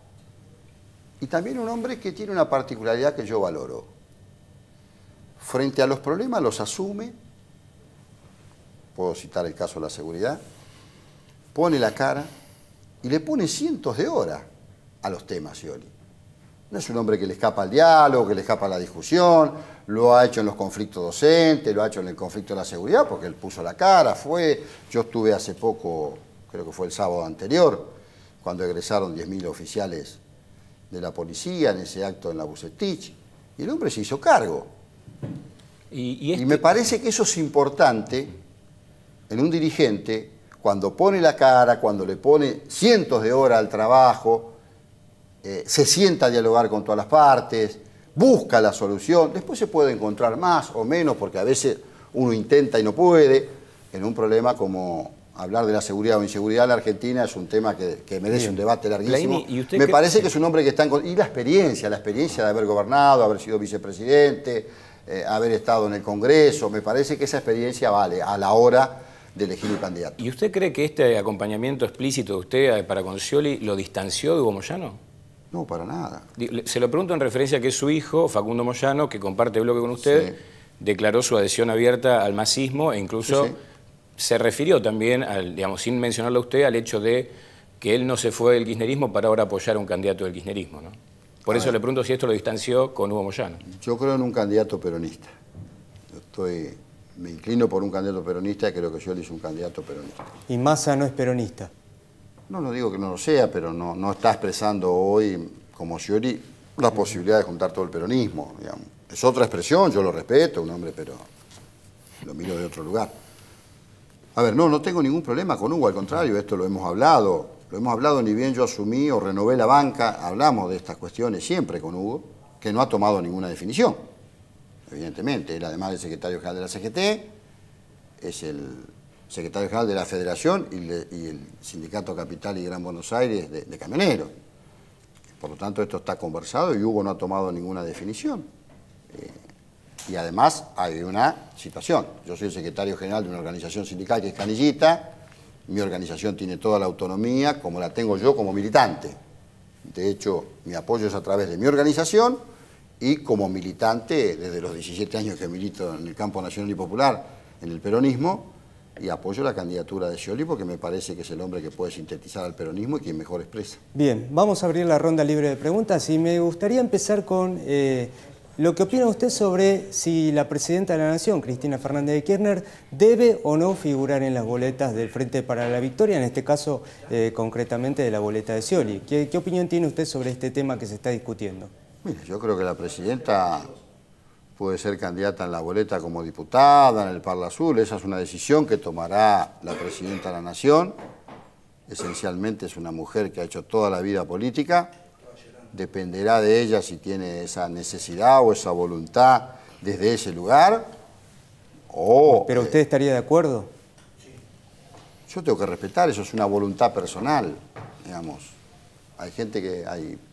Y también un hombre que tiene una particularidad que yo valoro. Frente a los problemas los asume, puedo citar el caso de la seguridad, pone la cara y le pone cientos de horas a los temas Scioli. No es un hombre que le escapa al diálogo, que le escapa a la discusión, lo ha hecho en los conflictos docentes, lo ha hecho en el conflicto de la seguridad, porque él puso la cara, yo estuve hace poco, creo que fue el sábado anterior, cuando egresaron 10.000 oficiales de la policía en ese acto en la Bucetich, y el hombre se hizo cargo. Y me parece que eso es importante en un dirigente, cuando pone la cara, cuando le pone cientos de horas al trabajo, se sienta a dialogar con todas las partes, busca la solución, después se puede encontrar más o menos, porque a veces uno intenta y no puede. En un problema como hablar de la seguridad o inseguridad en la Argentina es un tema que merece un debate larguísimo. Me parece que es un hombre que está y la experiencia de haber gobernado, haber sido vicepresidente, haber estado en el Congreso, me parece que esa experiencia vale a la hora de elegir un candidato. ¿Y usted cree que este acompañamiento explícito de usted para con Scioli lo distanció de Hugo Moyano? No, para nada. Se lo pregunto en referencia a que su hijo, Facundo Moyano, que comparte bloque con usted, declaró su adhesión abierta al masismo e incluso se refirió también, digamos, sin mencionarlo a usted, al hecho de que él no se fue del kirchnerismo para ahora apoyar a un candidato del kirchnerismo, ¿no? Por eso le pregunto si esto lo distanció con Hugo Moyano. Yo creo en un candidato peronista. Me inclino por un candidato peronista, creo que Scioli es un candidato peronista. ¿Y Massa no es peronista? No digo que no lo sea, pero no está expresando hoy, como Scioli, la posibilidad de juntar todo el peronismo, digamos. Es otra expresión, yo lo respeto, un hombre, pero lo miro de otro lugar. A ver, no tengo ningún problema con Hugo, al contrario, esto lo hemos hablado, ni bien yo asumí o renové la banca, hablamos de estas cuestiones siempre con Hugo, que no ha tomado ninguna definición, evidentemente. Él, además del secretario general de la CGT, es el secretario general de la Federación y el Sindicato Capital y Gran Buenos Aires de camioneros. Por lo tanto, esto está conversado y Hugo no ha tomado ninguna definición. Y además hay una situación. Yo soy el secretario general de una organización sindical que es Canillita. Mi organización tiene toda la autonomía, como la tengo yo como militante. De hecho, mi apoyo es a través de mi organización y como militante, desde los 17 años que milito en el campo nacional y popular, en el peronismo, y apoyo la candidatura de Scioli porque me parece que es el hombre que puede sintetizar al peronismo y quien mejor expresa. Bien, vamos a abrir la ronda libre de preguntas y me gustaría empezar con lo que opina usted sobre si la presidenta de la Nación, Cristina Fernández de Kirchner, debe o no figurar en las boletas del Frente para la Victoria, en este caso concretamente de la boleta de Scioli. ¿Qué opinión tiene usted sobre este tema que se está discutiendo? Mire, yo creo que la presidenta puede ser candidata en la boleta como diputada, en el Parla Azul. Esa es una decisión que tomará la Presidenta de la Nación. Esencialmente es una mujer que ha hecho toda la vida política. Dependerá de ella si tiene esa necesidad o esa voluntad desde ese lugar. ¿Pero usted estaría de acuerdo? Yo tengo que respetar, eso es una voluntad personal, digamos. Hay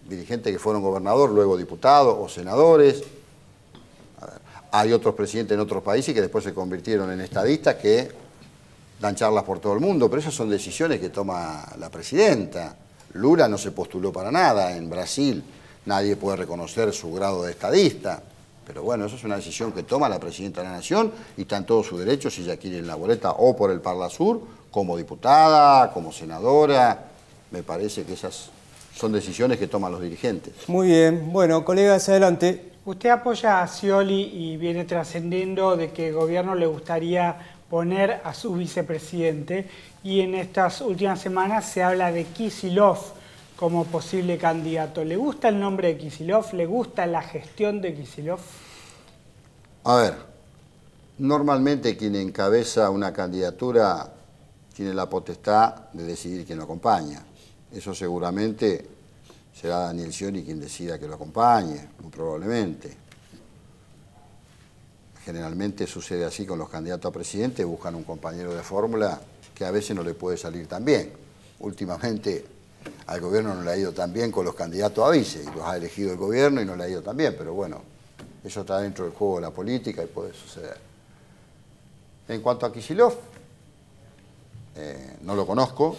dirigentes que fueron gobernador, luego diputados o senadores. Hay otros presidentes en otros países que después se convirtieron en estadistas que dan charlas por todo el mundo, pero esas son decisiones que toma la presidenta. Lula no se postuló para nada en Brasil, nadie puede reconocer su grado de estadista. Pero bueno, eso es una decisión que toma la Presidenta de la Nación y está en todos sus derechos si ella quiere ir en la boleta o por el Parla Sur, como diputada, como senadora. Me parece que esas son decisiones que toman los dirigentes. Muy bien. Bueno, colegas, adelante. Usted apoya a Scioli y viene trascendiendo de que el gobierno le gustaría poner a su vicepresidente y en estas últimas semanas se habla de Kicillof como posible candidato. ¿Le gusta el nombre de Kicillof? ¿Le gusta la gestión de Kicillof? A ver, normalmente quien encabeza una candidatura tiene la potestad de decidir quién lo acompaña. Eso seguramente será Daniel Scioli quien decida que lo acompañe, muy probablemente. Generalmente sucede así con los candidatos a presidente, buscan un compañero de fórmula que a veces no le puede salir tan bien. Últimamente al gobierno no le ha ido tan bien con los candidatos a vice, y los ha elegido el gobierno y no le ha ido tan bien, pero bueno, eso está dentro del juego de la política y puede suceder. En cuanto a Kicillof, no lo conozco,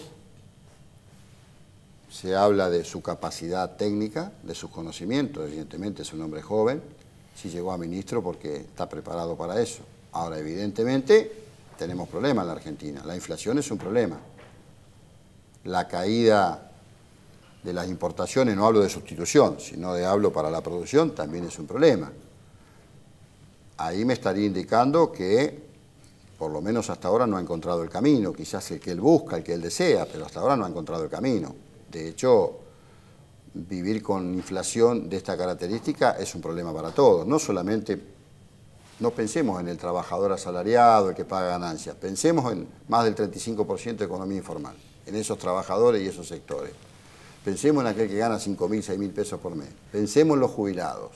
se habla de su capacidad técnica, de sus conocimientos, evidentemente es un hombre joven, sí llegó a ministro porque está preparado para eso. Ahora, evidentemente, tenemos problemas en la Argentina, la inflación es un problema, la caída de las importaciones, no hablo de sustitución, sino de hablo para la producción, también es un problema. Ahí me estaría indicando que, por lo menos hasta ahora, no ha encontrado el camino, quizás el que él busca, el que él desea, pero hasta ahora no ha encontrado el camino. De hecho, vivir con inflación de esta característica es un problema para todos, no solamente, no pensemos en el trabajador asalariado, el que paga ganancias, pensemos en más del 35% de economía informal, en esos trabajadores y esos sectores. Pensemos en aquel que gana 5.000, 6.000 pesos por mes. Pensemos en los jubilados.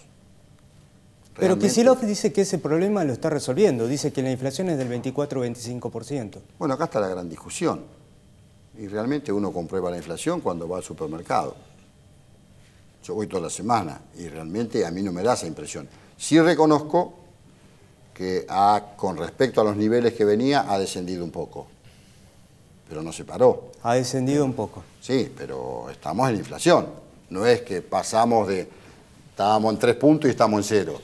Pero Kicillof dice que ese problema lo está resolviendo. Dice que la inflación es del 24-25%. Bueno, acá está la gran discusión. Y realmente uno comprueba la inflación cuando va al supermercado. Yo voy toda la semana y realmente a mí no me da esa impresión. Sí reconozco que con respecto a los niveles que venía ha descendido un poco. Pero no se paró. Ha descendido un poco. Sí, pero estamos en inflación. No es que estábamos en 3 puntos y estamos en 0.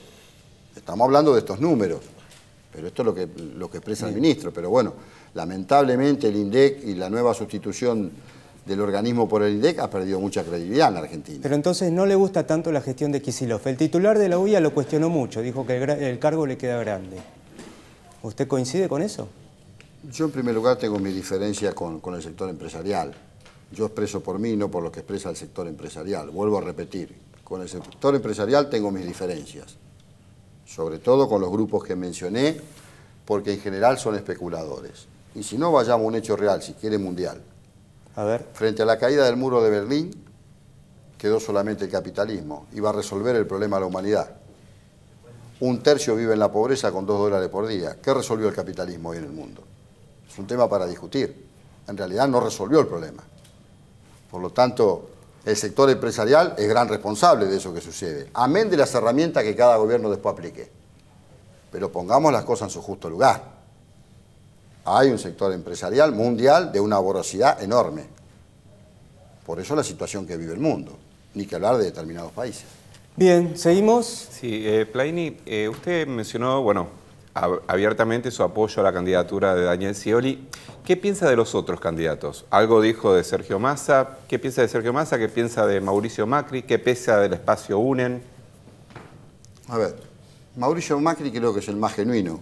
Estamos hablando de estos números. Pero esto es lo que expresa el ministro. Pero bueno, lamentablemente el INDEC y la nueva sustitución del organismo por el INDEC ha perdido mucha credibilidad en la Argentina. Pero entonces no le gusta tanto la gestión de Kicillof. El titular de la UIA lo cuestionó mucho, dijo que el cargo le queda grande. ¿Usted coincide con eso? Yo en primer lugar tengo mi diferencia con el sector empresarial. Yo expreso por mí, no por lo que expresa el sector empresarial. Vuelvo a repetir, con el sector empresarial tengo mis diferencias. Sobre todo con los grupos que mencioné, porque en general son especuladores. Y si no, vayamos a un hecho real, si quiere mundial. A ver. Frente a la caída del muro de Berlín, quedó solamente el capitalismo. Iba a resolver el problema de la humanidad. 1/3 vive en la pobreza con $2 por día. ¿Qué resolvió el capitalismo hoy en el mundo? Es un tema para discutir. En realidad no resolvió el problema. Por lo tanto, el sector empresarial es gran responsable de eso que sucede. Amén de las herramientas que cada gobierno después aplique. Pero pongamos las cosas en su justo lugar. Hay un sector empresarial mundial de una voracidad enorme. Por eso la situación que vive el mundo. Ni que hablar de determinados países. Bien, ¿seguimos? Sí, Plaini, usted mencionó, bueno, abiertamente su apoyo a la candidatura de Daniel Scioli. ¿Qué piensa de los otros candidatos? Algo dijo de Sergio Massa. ¿Qué piensa de Sergio Massa? ¿Qué piensa de Mauricio Macri? ¿Qué piensa del espacio UNEN? A ver, Mauricio Macri creo que es el más genuino.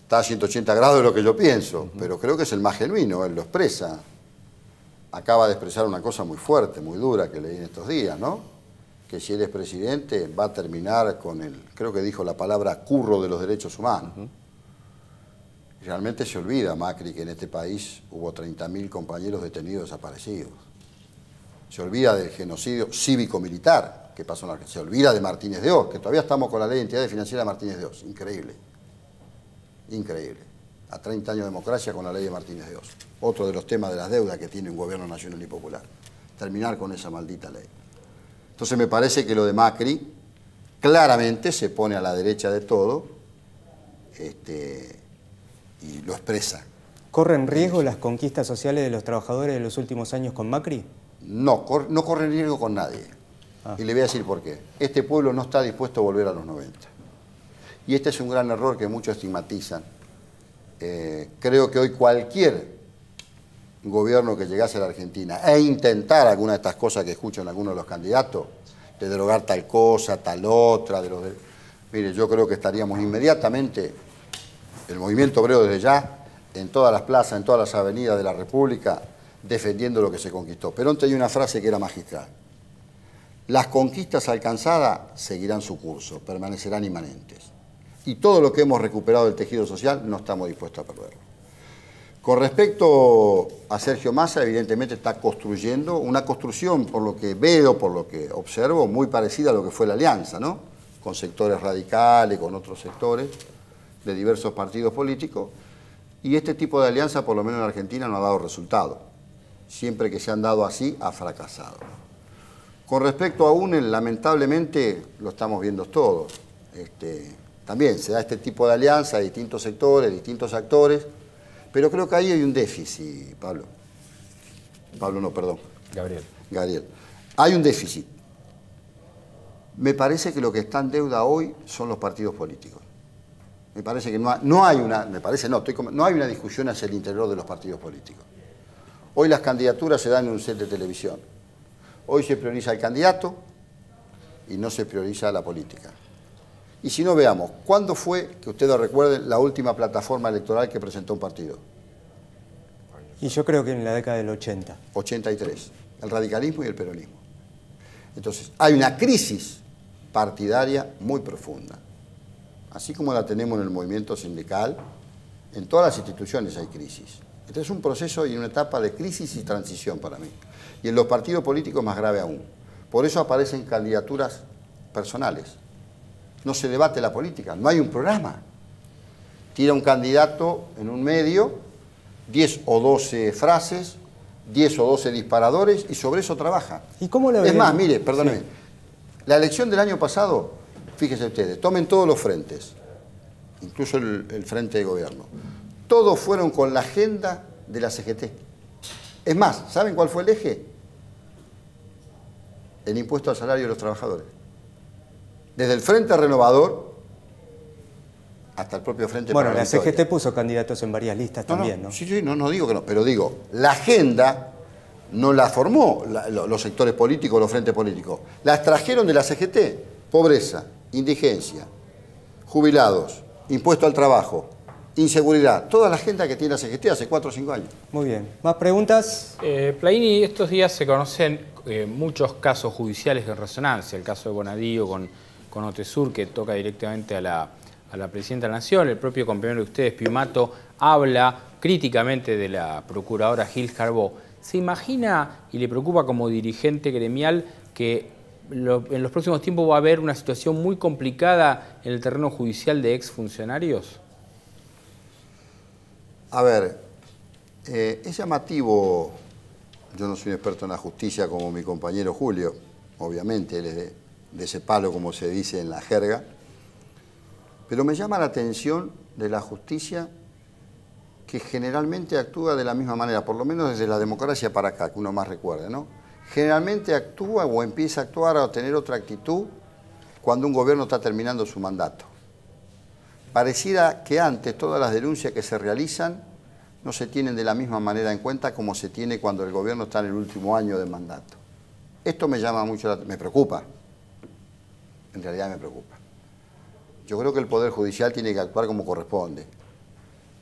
Está a 180 grados de lo que yo pienso, pero creo que es el más genuino, él lo expresa. Acaba de expresar una cosa muy fuerte, muy dura que leí en estos días, ¿no? que si él es presidente va a terminar con el, creo que dijo la palabra, curro de los derechos humanos. Realmente se olvida Macri que en este país hubo 30.000 compañeros detenidos desaparecidos. Se olvida del genocidio cívico-militar que pasó en la Argentina. Se olvida de Martínez de Oz, que todavía estamos con la ley de entidades financieras de Martínez de Oz. Increíble. Increíble. A 30 años de democracia con la ley de Martínez de Oz. Otro de los temas de las deudas que tiene un gobierno nacional y popular. Terminar con esa maldita ley. Entonces me parece que lo de Macri claramente se pone a la derecha de todo y lo expresa. ¿Corren riesgo las conquistas sociales de los trabajadores de los últimos años con Macri? No, no corren riesgo con nadie. Y le voy a decir por qué. Este pueblo no está dispuesto a volver a los 90. Y este es un gran error que muchos estigmatizan. Creo que hoy cualquier gobierno que llegase a la Argentina e intentar alguna de estas cosas que escuchan algunos de los candidatos, de derogar tal cosa, tal otra, mire, yo creo que estaríamos inmediatamente, el movimiento obrero desde ya, en todas las plazas, en todas las avenidas de la República, defendiendo lo que se conquistó. Perón tenía una frase que era magistral. Las conquistas alcanzadas seguirán su curso, permanecerán inmanentes. Y todo lo que hemos recuperado del tejido social no estamos dispuestos a perderlo. Con respecto a Sergio Massa, evidentemente está construyendo una construcción, por lo que veo, por lo que observo, muy parecida a lo que fue la alianza, ¿no? Con sectores radicales, con otros sectores de diversos partidos políticos. Y este tipo de alianza, por lo menos en Argentina, no ha dado resultado. Siempre que se han dado así, ha fracasado. Con respecto a UNEL, lamentablemente, lo estamos viendo todos. También se da este tipo de alianza de distintos sectores, distintos actores, pero creo que ahí hay un déficit, Pablo. Pablo no, perdón. Gabriel. Hay un déficit. Me parece que lo que está en deuda hoy son los partidos políticos. Me parece que no hay una discusión hacia el interior de los partidos políticos. Hoy las candidaturas se dan en un set de televisión. Hoy se prioriza el candidato y no se prioriza la política. Y si no, veamos, ¿cuándo fue, que ustedes recuerden, la última plataforma electoral que presentó un partido? Y yo creo que en la década del 80. 83, el radicalismo y el peronismo. Entonces, hay una crisis partidaria muy profunda. Así como la tenemos en el movimiento sindical, en todas las instituciones hay crisis. Este es un proceso y una etapa de crisis y transición para mí. Y en los partidos políticos más grave aún. Por eso aparecen candidaturas personales. No se debate la política, no hay un programa. Tira un candidato en un medio, 10 o 12 frases, 10 o 12 disparadores y sobre eso trabaja. ¿Y cómo lo ven? Es más, mire, perdóneme, sí. La elección del año pasado, fíjense ustedes, tomen todos los frentes, incluso el frente de gobierno. Todos fueron con la agenda de la CGT. Es más, ¿saben cuál fue el eje? El impuesto al salario de los trabajadores. Desde el Frente Renovador hasta el propio Frente Parlamentario. Bueno, la CGT puso candidatos en varias listas también, ¿no? Sí, no digo que no, pero digo, la agenda no la formó los sectores políticos, los frentes políticos. La extrajeron de la CGT. Pobreza, indigencia, jubilados, impuesto al trabajo, inseguridad. Toda la agenda que tiene la CGT hace 4 o 5 años. Muy bien. ¿Más preguntas? Plaini, estos días se conocen muchos casos judiciales en resonancia. El caso de Bonadío con Otesur, que toca directamente a la Presidenta de la Nación. El propio compañero de ustedes, Piumato, habla críticamente de la procuradora Gil Carbó. ¿Se imagina y le preocupa como dirigente gremial que en los próximos tiempos va a haber una situación muy complicada en el terreno judicial de exfuncionarios? A ver, es llamativo, yo no soy un experto en la justicia como mi compañero Julio, obviamente, él es de ese palo como se dice en la jerga, pero me llama la atención de la justicia que generalmente actúa de la misma manera, por lo menos desde la democracia para acá, que uno más recuerde, ¿no? Generalmente actúa o empieza a actuar o a tener otra actitud cuando un gobierno está terminando su mandato. Pareciera que antes todas las denuncias que se realizan no se tienen de la misma manera en cuenta como se tiene cuando el gobierno está en el último año de mandato. Esto me llama mucho, me preocupa, en realidad me preocupa. Yo creo que el Poder Judicial tiene que actuar como corresponde.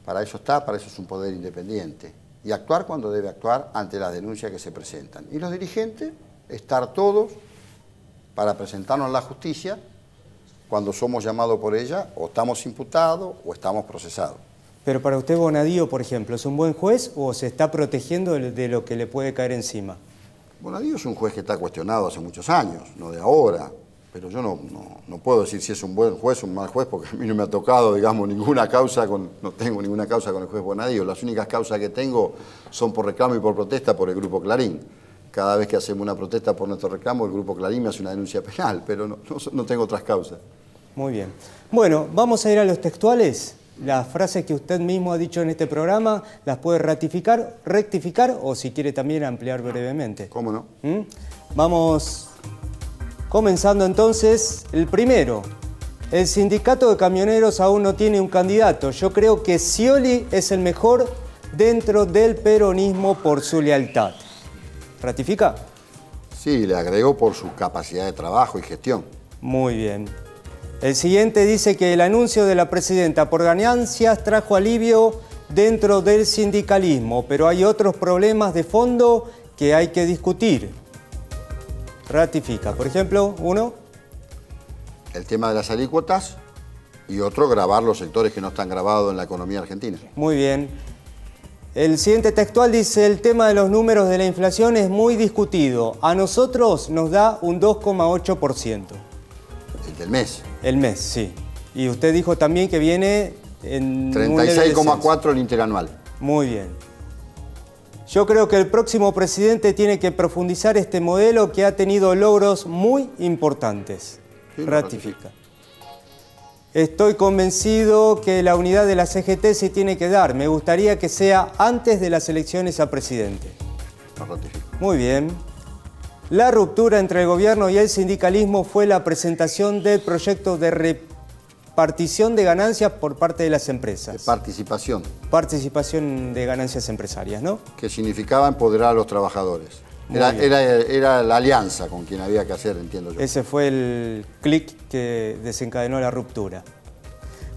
Para eso está, para eso es un poder independiente. Y actuar cuando debe actuar ante las denuncias que se presentan. Y los dirigentes, estar todos para presentarnos a la justicia cuando somos llamados por ella, o estamos imputados o estamos procesados. Pero para usted, Bonadío, por ejemplo, ¿es un buen juez o se está protegiendo de lo que le puede caer encima? Bonadío es un juez que está cuestionado hace muchos años, no de ahora, pero yo no puedo decir si es un buen juez o un mal juez, porque a mí no me ha tocado, digamos, ninguna causa, no tengo ninguna causa con el juez Bonadío. Las únicas causas que tengo son por reclamo y por protesta por el Grupo Clarín. Cada vez que hacemos una protesta por nuestro reclamo, el Grupo Clarín me hace una denuncia penal, pero no tengo otras causas. Muy bien. Bueno, vamos a ir a los textuales. Las frases que usted mismo ha dicho en este programa, las puede rectificar o si quiere también ampliar brevemente. ¿Cómo no? Vamos comenzando entonces. El primero, el sindicato de camioneros aún no tiene un candidato. Yo creo que Scioli es el mejor dentro del peronismo por su lealtad. ¿Ratifica? Sí, le agrego por su capacidad de trabajo y gestión. Muy bien. El siguiente dice que el anuncio de la presidenta por ganancias trajo alivio dentro del sindicalismo, pero hay otros problemas de fondo que hay que discutir. Ratifica. Por ejemplo, uno. El tema de las alícuotas y otro, grabar los sectores que no están grabados en la economía argentina. Muy bien. El siguiente textual dice, el tema de los números de la inflación es muy discutido. A nosotros nos da un 2,8%. El del mes. El mes, sí. Y usted dijo también que viene en 36,4 el interanual. Muy bien. Yo creo que el próximo presidente tiene que profundizar este modelo que ha tenido logros muy importantes. Sí, ratifica. Estoy convencido que la unidad de la CGT se tiene que dar. Me gustaría que sea antes de las elecciones a presidente. Lo ratifico. Muy bien. La ruptura entre el gobierno y el sindicalismo fue la presentación del proyecto de repartición de ganancias por parte de las empresas. De participación. Participación de ganancias empresarias, ¿no? Que significaba empoderar a los trabajadores. Era la alianza con quien había que hacer, entiendo yo. Ese fue el clic que desencadenó la ruptura.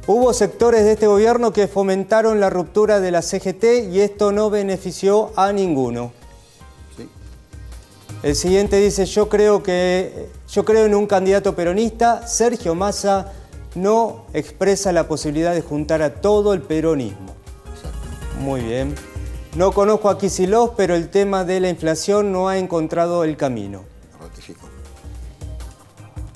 Hubo sectores de este gobierno que fomentaron la ruptura de la CGT y esto no benefició a ninguno. Sí. El siguiente dice, yo creo en un candidato peronista. Sergio Massa no expresa la posibilidad de juntar a todo el peronismo. Exacto. Muy bien. No conozco a Kicillof, pero el tema de la inflación no ha encontrado el camino. Lo ratifico.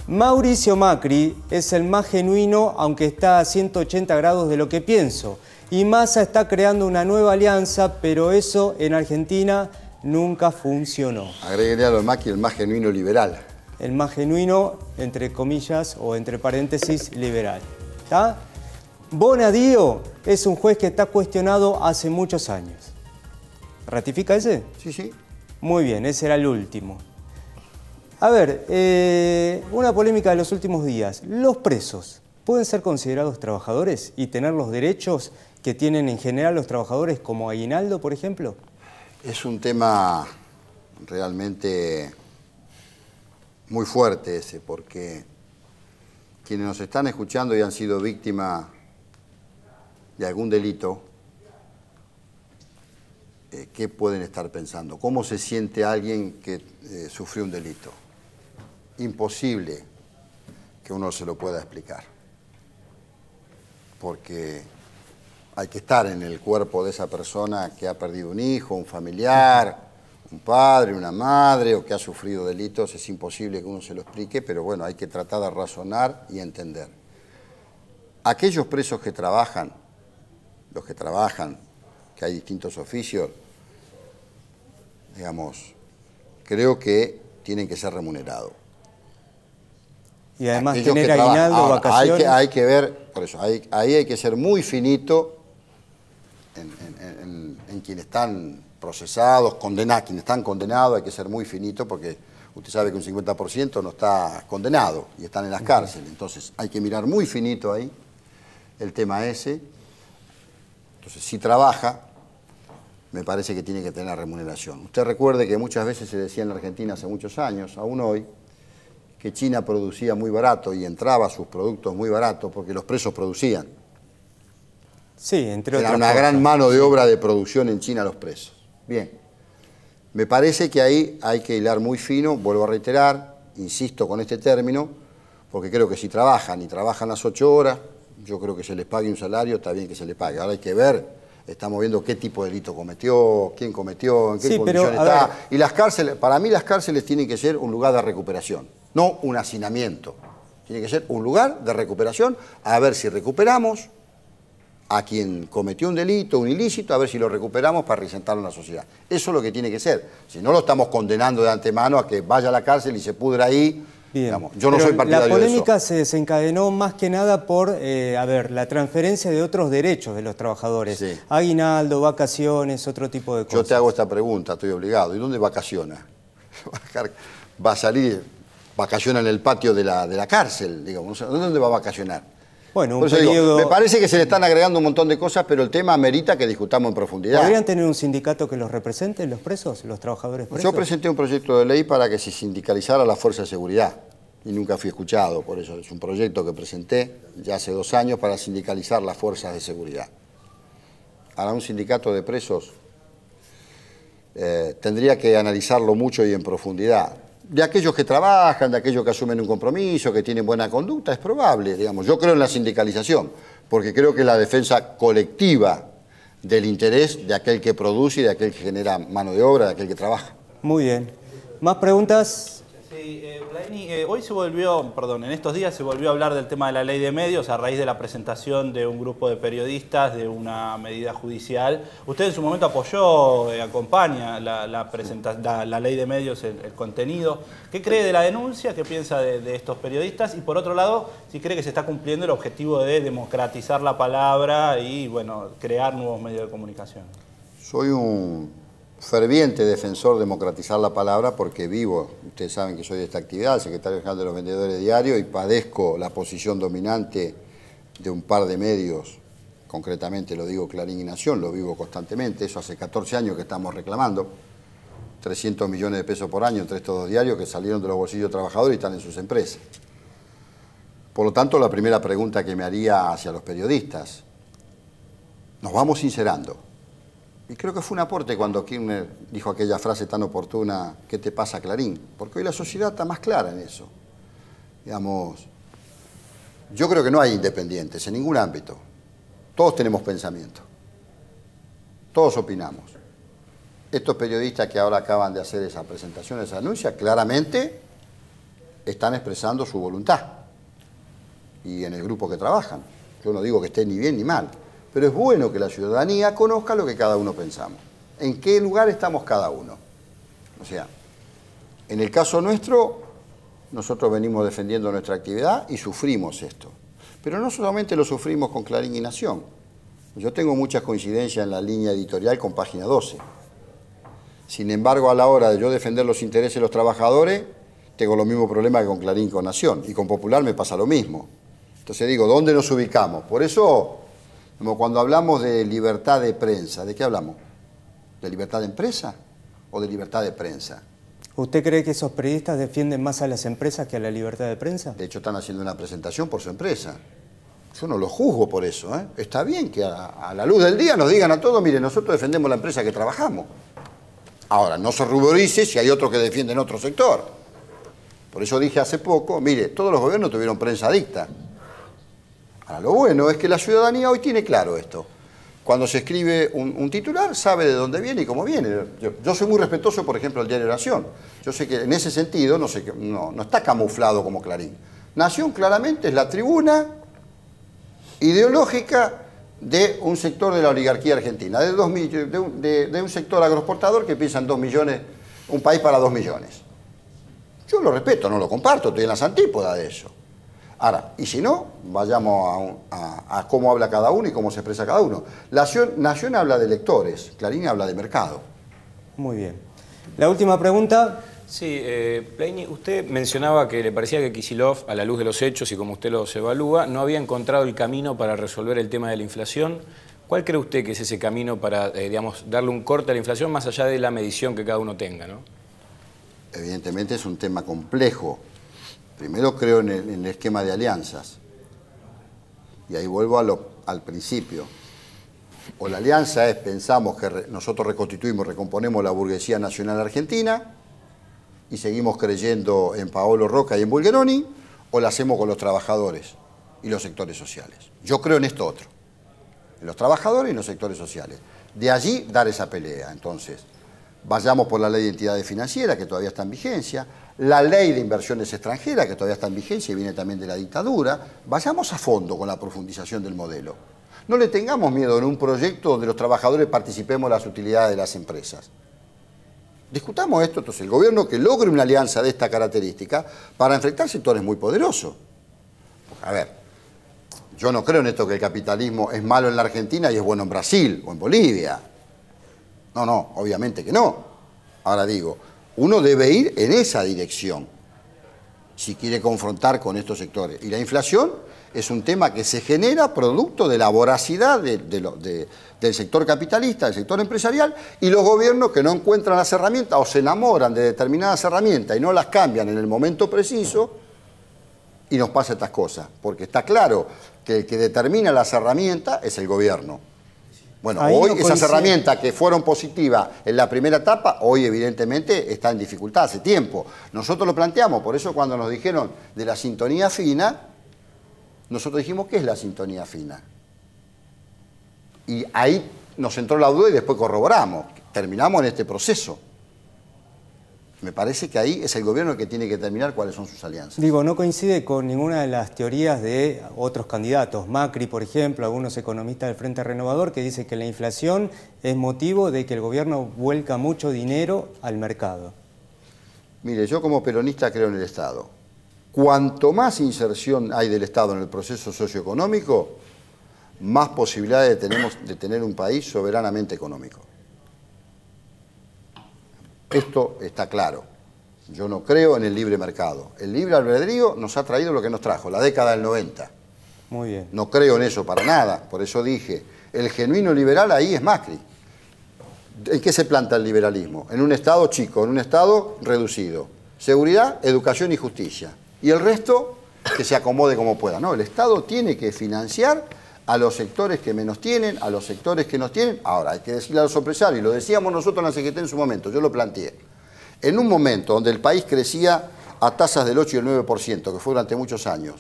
Mauricio Macri es el más genuino, aunque está a 180 grados de lo que pienso. Y Massa está creando una nueva alianza, pero eso en Argentina nunca funcionó. Agréguele a lo de Macri el más genuino liberal. El más genuino, entre comillas o entre paréntesis, liberal. ¿Está? Bonadío es un juez que está cuestionado hace muchos años. ¿Ratifica ese? Sí, sí. Muy bien, ese era el último. A ver, una polémica de los últimos días. ¿Los presos pueden ser considerados trabajadores y tener los derechos que tienen en general los trabajadores como aguinaldo, por ejemplo? Es un tema realmente muy fuerte ese, porque quienes nos están escuchando y han sido víctimas de algún delito, ¿qué pueden estar pensando? ¿Cómo se siente alguien que sufrió un delito? Imposible que uno se lo pueda explicar, porque hay que estar en el cuerpo de esa persona que ha perdido un hijo, un familiar, un padre, una madre, o que ha sufrido delitos. Es imposible que uno se lo explique, pero bueno, hay que tratar de razonar y entender. Aquellos presos que trabajan, los que trabajan, que hay distintos oficios, digamos, creo que tienen que ser remunerados. Y además Aquellos tener que trabajan. aguinaldo, Ahora, vacaciones. hay que ver, por eso, ahí hay que ser muy finito en quienes están procesados, quienes están condenados, hay que ser muy finito porque usted sabe que un 50% no está condenado y están en las cárceles. Entonces hay que mirar muy finito ahí el tema ese. Entonces, si trabaja, me parece que tiene que tener remuneración. Usted recuerde que muchas veces se decía en la Argentina hace muchos años, aún hoy, que China producía muy barato y entraba sus productos muy baratos porque los presos producían. Sí, entre otras Era una cosas. gran mano de obra de producción en China los presos. Bien, me parece que ahí hay que hilar muy fino, vuelvo a reiterar, insisto con este término, porque creo que si trabajan y trabajan las 8 horas, yo creo que se les pague un salario, está bien que se les pague. Ahora hay que ver, estamos viendo qué tipo de delito cometió, quién cometió, en qué condición está. Y las cárceles, para mí las cárceles tienen que ser un lugar de recuperación, no un hacinamiento. Tiene que ser un lugar de recuperación, a ver si recuperamos a quien cometió un delito, un ilícito, a ver si lo recuperamos para reinsertarlo en la sociedad. Eso es lo que tiene que ser. Si no, lo estamos condenando de antemano a que vaya a la cárcel y se pudra ahí. Bien. Digamos, yo no soy partidario de eso. La polémica se desencadenó más que nada por, la transferencia de otros derechos de los trabajadores. Sí. Aguinaldo, vacaciones, otro tipo de cosas. Yo te hago esta pregunta, estoy obligado. ¿Y dónde vacaciona? Va a salir, vacaciona en el patio de la cárcel, digamos. ¿Dónde va a vacacionar? Bueno, me parece que se le están agregando un montón de cosas, pero el tema amerita que discutamos en profundidad. ¿Podrían tener un sindicato que los represente, los presos, los trabajadores presos? Yo presenté un proyecto de ley para que se sindicalizara la fuerza de seguridad y nunca fui escuchado, por eso es un proyecto que presenté ya hace 2 años para sindicalizar las fuerzas de seguridad. Ahora, un sindicato de presos tendría que analizarlo mucho y en profundidad. De aquellos que trabajan, de aquellos que asumen un compromiso, que tienen buena conducta, es probable, digamos. Yo creo en la sindicalización, porque creo que es la defensa colectiva del interés de aquel que produce y de aquel que genera mano de obra, de aquel que trabaja. Muy bien. ¿Más preguntas? Sí, Blaini, hoy se volvió, en estos días se volvió a hablar del tema de la ley de medios a raíz de la presentación de un grupo de periodistas de una medida judicial. Usted en su momento apoyó, acompaña la ley de medios, el contenido. ¿Qué cree de la denuncia? ¿Qué piensa de estos periodistas? Y por otro lado, si cree que se está cumpliendo el objetivo de democratizar la palabra y, bueno, crear nuevos medios de comunicación. Soy un ferviente defensor de democratizar la palabra porque vivo, ustedes saben que soy de esta actividad, secretario general de los vendedores diarios, y padezco la posición dominante de un par de medios, concretamente lo digo Clarín y Nación, lo vivo constantemente, eso hace 14 años que estamos reclamando, 300 millones de pesos por año entre estos 2 diarios que salieron de los bolsillos de trabajadores y están en sus empresas. Por lo tanto, la primera pregunta que me haría hacia los periodistas, nos vamos sincerando. Y creo que fue un aporte cuando Kirchner dijo aquella frase tan oportuna, ¿qué te pasa, Clarín? Porque hoy la sociedad está más clara en eso. Digamos, yo creo que no hay independientes en ningún ámbito. Todos tenemos pensamiento. Todos opinamos. Estos periodistas que ahora acaban de hacer esa presentación, esa anuncia, claramente están expresando su voluntad. Y en el grupo que trabajan. Yo no digo que esté ni bien ni mal. Pero es bueno que la ciudadanía conozca lo que cada uno pensamos. ¿En qué lugar estamos cada uno? O sea, en el caso nuestro, nosotros venimos defendiendo nuestra actividad y sufrimos esto. Pero no solamente lo sufrimos con Clarín y Nación. Yo tengo muchas coincidencias en la línea editorial con Página 12. Sin embargo, a la hora de yo defender los intereses de los trabajadores, tengo los mismos problemas que con Clarín y con Nación. Y con Popular me pasa lo mismo. Entonces digo, ¿dónde nos ubicamos? Por eso, cuando hablamos de libertad de prensa, ¿de qué hablamos? ¿De libertad de empresa o de libertad de prensa? ¿Usted cree que esos periodistas defienden más a las empresas que a la libertad de prensa? De hecho, están haciendo una presentación por su empresa. Yo no lo juzgo por eso, ¿eh? Está bien que a la luz del día nos digan a todos, mire, nosotros defendemos la empresa que trabajamos. Ahora, no se ruborice si hay otros que defienden otro sector. Por eso dije hace poco, mire, todos los gobiernos tuvieron prensa adicta. Ahora, lo bueno es que la ciudadanía hoy tiene claro esto. Cuando se escribe un titular, sabe de dónde viene y cómo viene. Yo soy muy respetuoso, por ejemplo, del diario Nación. Yo sé que en ese sentido no está camuflado como Clarín. Nación claramente es la tribuna ideológica de un sector de la oligarquía argentina, de un sector agroexportador que piensa en 2 millones, un país para 2 millones. Yo lo respeto, no lo comparto, estoy en las antípodas de eso. Ahora, y si no, vayamos a cómo habla cada uno y cómo se expresa cada uno. Nación habla de lectores, Clarín habla de mercado. Muy bien. La última pregunta. Sí, Blaini, usted mencionaba que le parecía que Kicillof, a la luz de los hechos y como usted los evalúa, no había encontrado el camino para resolver el tema de la inflación. ¿Cuál cree usted que es ese camino para, digamos, darle un corte a la inflación más allá de la medición que cada uno tenga, ¿no? Evidentemente es un tema complejo. Primero creo en el esquema de alianzas. Y ahí vuelvo al principio. O la alianza es, pensamos que nosotros reconstituimos, recomponemos la burguesía nacional argentina, y seguimos creyendo en Paolo Roca y en Bulgeroni, o la hacemos con los trabajadores y los sectores sociales. Yo creo en esto otro, en los trabajadores y en los sectores sociales. De allí dar esa pelea. Entonces, vayamos por la ley de entidades financieras, que todavía está en vigencia, la ley de inversiones extranjeras, que todavía está en vigencia y viene también de la dictadura. Vayamos a fondo con la profundización del modelo. No le tengamos miedo en un proyecto donde los trabajadores participemos en las utilidades de las empresas. Discutamos esto, entonces, el gobierno que logre una alianza de esta característica para enfrentar sectores muy poderosos. A ver, yo no creo en esto que el capitalismo es malo en la Argentina y es bueno en Brasil o en Bolivia. No, obviamente que no. Ahora digo, uno debe ir en esa dirección si quiere confrontar con estos sectores. Y la inflación es un tema que se genera producto de la voracidad del sector capitalista, del sector empresarial, y los gobiernos que no encuentran las herramientas o se enamoran de determinadas herramientas y no las cambian en el momento preciso, y nos pasa estas cosas. Porque está claro que el que determina las herramientas es el gobierno. Bueno, ahí hoy esas herramientas que fueron positivas en la primera etapa, hoy evidentemente está en dificultad hace tiempo. Nosotros lo planteamos, por eso cuando nos dijeron de la sintonía fina, nosotros dijimos, ¿qué es la sintonía fina? Y ahí nos entró la duda y después corroboramos. Terminamos en este proceso. Me parece que ahí es el gobierno el que tiene que determinar cuáles son sus alianzas. Digo, no coincide con ninguna de las teorías de otros candidatos. Macri, por ejemplo, algunos economistas del Frente Renovador, que dicen que la inflación es motivo de que el gobierno vuelca mucho dinero al mercado. Mire, yo como peronista creo en el Estado. Cuanto más inserción hay del Estado en el proceso socioeconómico, más posibilidades tenemos de tener un país soberanamente económico. Esto está claro. Yo no creo en el libre mercado. El libre albedrío nos ha traído lo que nos trajo, la década del 90. Muy bien. No creo en eso para nada. Por eso dije, el genuino liberal ahí es Macri. ¿En qué se planta el liberalismo? En un Estado chico, en un Estado reducido. Seguridad, educación y justicia. Y el resto, que se acomode como pueda. No, el Estado tiene que financiar a los sectores que menos tienen, a los sectores que nos tienen. Ahora, hay que decirle a los empresarios, lo decíamos nosotros en la CGT en su momento, yo lo planteé. En un momento donde el país crecía a tasas del 8 y el 9%, que fue durante muchos años,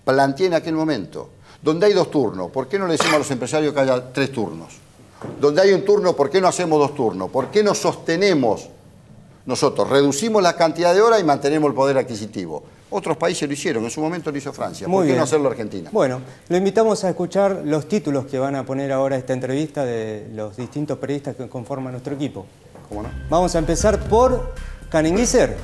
planteé en aquel momento, donde hay 2 turnos, ¿por qué no le decimos a los empresarios que haya 3 turnos? Donde hay un turno, ¿por qué no hacemos 2 turnos? ¿Por qué no sostenemos nosotros? Reducimos la cantidad de horas y mantenemos el poder adquisitivo. Otros países lo hicieron, en su momento lo hizo Francia. ¿Por qué no hacerlo Argentina? Bueno, lo invitamos a escuchar los títulos que van a poner ahora esta entrevista de los distintos periodistas que conforman nuestro equipo. ¿Cómo no? Vamos a empezar por Canenguiser.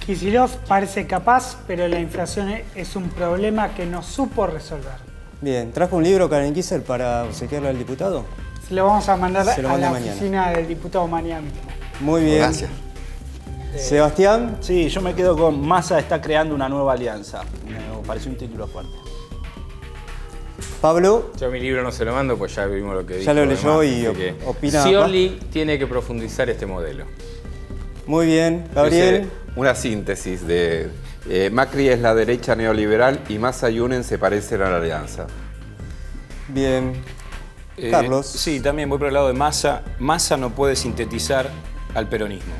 Kicillof parece capaz, pero la inflación es un problema que no supo resolver. Bien, ¿trajo un libro Canenguiser para obsequiarle al diputado? Se lo vamos a mandar a la mañana. Oficina del diputado mañana mismo. Muy bien. Gracias. Sebastián. Sí, yo me quedo con Massa está creando una nueva alianza. Me pareció un título fuerte. Pablo. Yo mi libro no se lo mando, pues ya vimos lo que dijo. Ya lo leyó además, y opina. Scioli tiene que profundizar este modelo. Muy bien. Gabriel. Una síntesis de Macri es la derecha neoliberal y Massa y Unen se parecen a la alianza. Bien. Carlos. Sí, también voy por el lado de Massa. Massa no puede sintetizar al peronismo.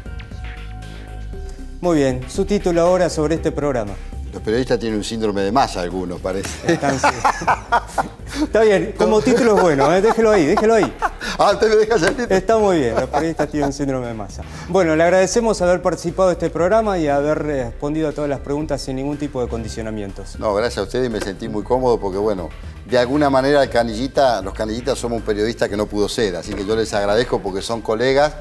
Muy bien. Su título ahora sobre este programa. Los periodistas tienen un síndrome de masa, algunos, parece. Está bien, como título es bueno, déjelo ahí, déjelo ahí. Ah, ¿usted me deja salir? Está muy bien, los periodistas tienen un síndrome de masa. Bueno, le agradecemos haber participado de este programa y haber respondido a todas las preguntas sin ningún tipo de condicionamientos. No, gracias a ustedes y me sentí muy cómodo porque, bueno, de alguna manera los Canillitas somos un periodista que no pudo ser, así que yo les agradezco porque son colegas.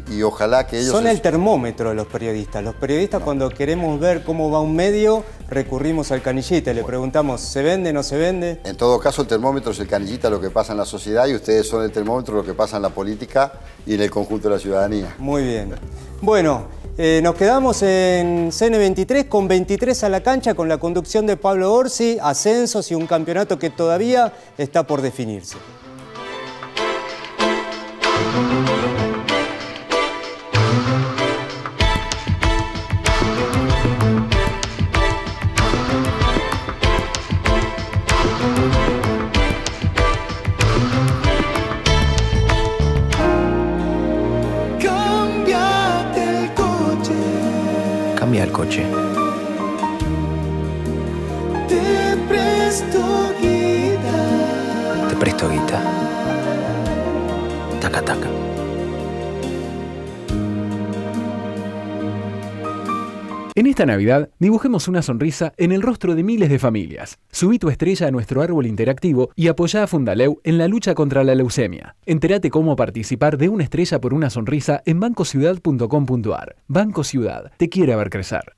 Y ojalá que ellos... Son el termómetro de los periodistas. Los periodistas cuando queremos ver cómo va un medio, recurrimos al canillita y le preguntamos, ¿se vende, no se vende? En todo caso, el termómetro es el canillita, lo que pasa en la sociedad, y ustedes son el termómetro, lo que pasa en la política y en el conjunto de la ciudadanía. Muy bien. Bueno, nos quedamos en CN23 con 23 a la cancha, con la conducción de Pablo Orsi, ascensos y un campeonato que todavía está por definirse. Cámbiate Cambia el coche. Te presto guita. Te presto guita. Taca, taca. En esta Navidad, dibujemos una sonrisa en el rostro de miles de familias. Subí tu estrella a nuestro árbol interactivo y apoyá a Fundaleu en la lucha contra la leucemia. Entérate cómo participar de una estrella por una sonrisa en bancociudad.com.ar. Banco Ciudad, te quiere ver crecer.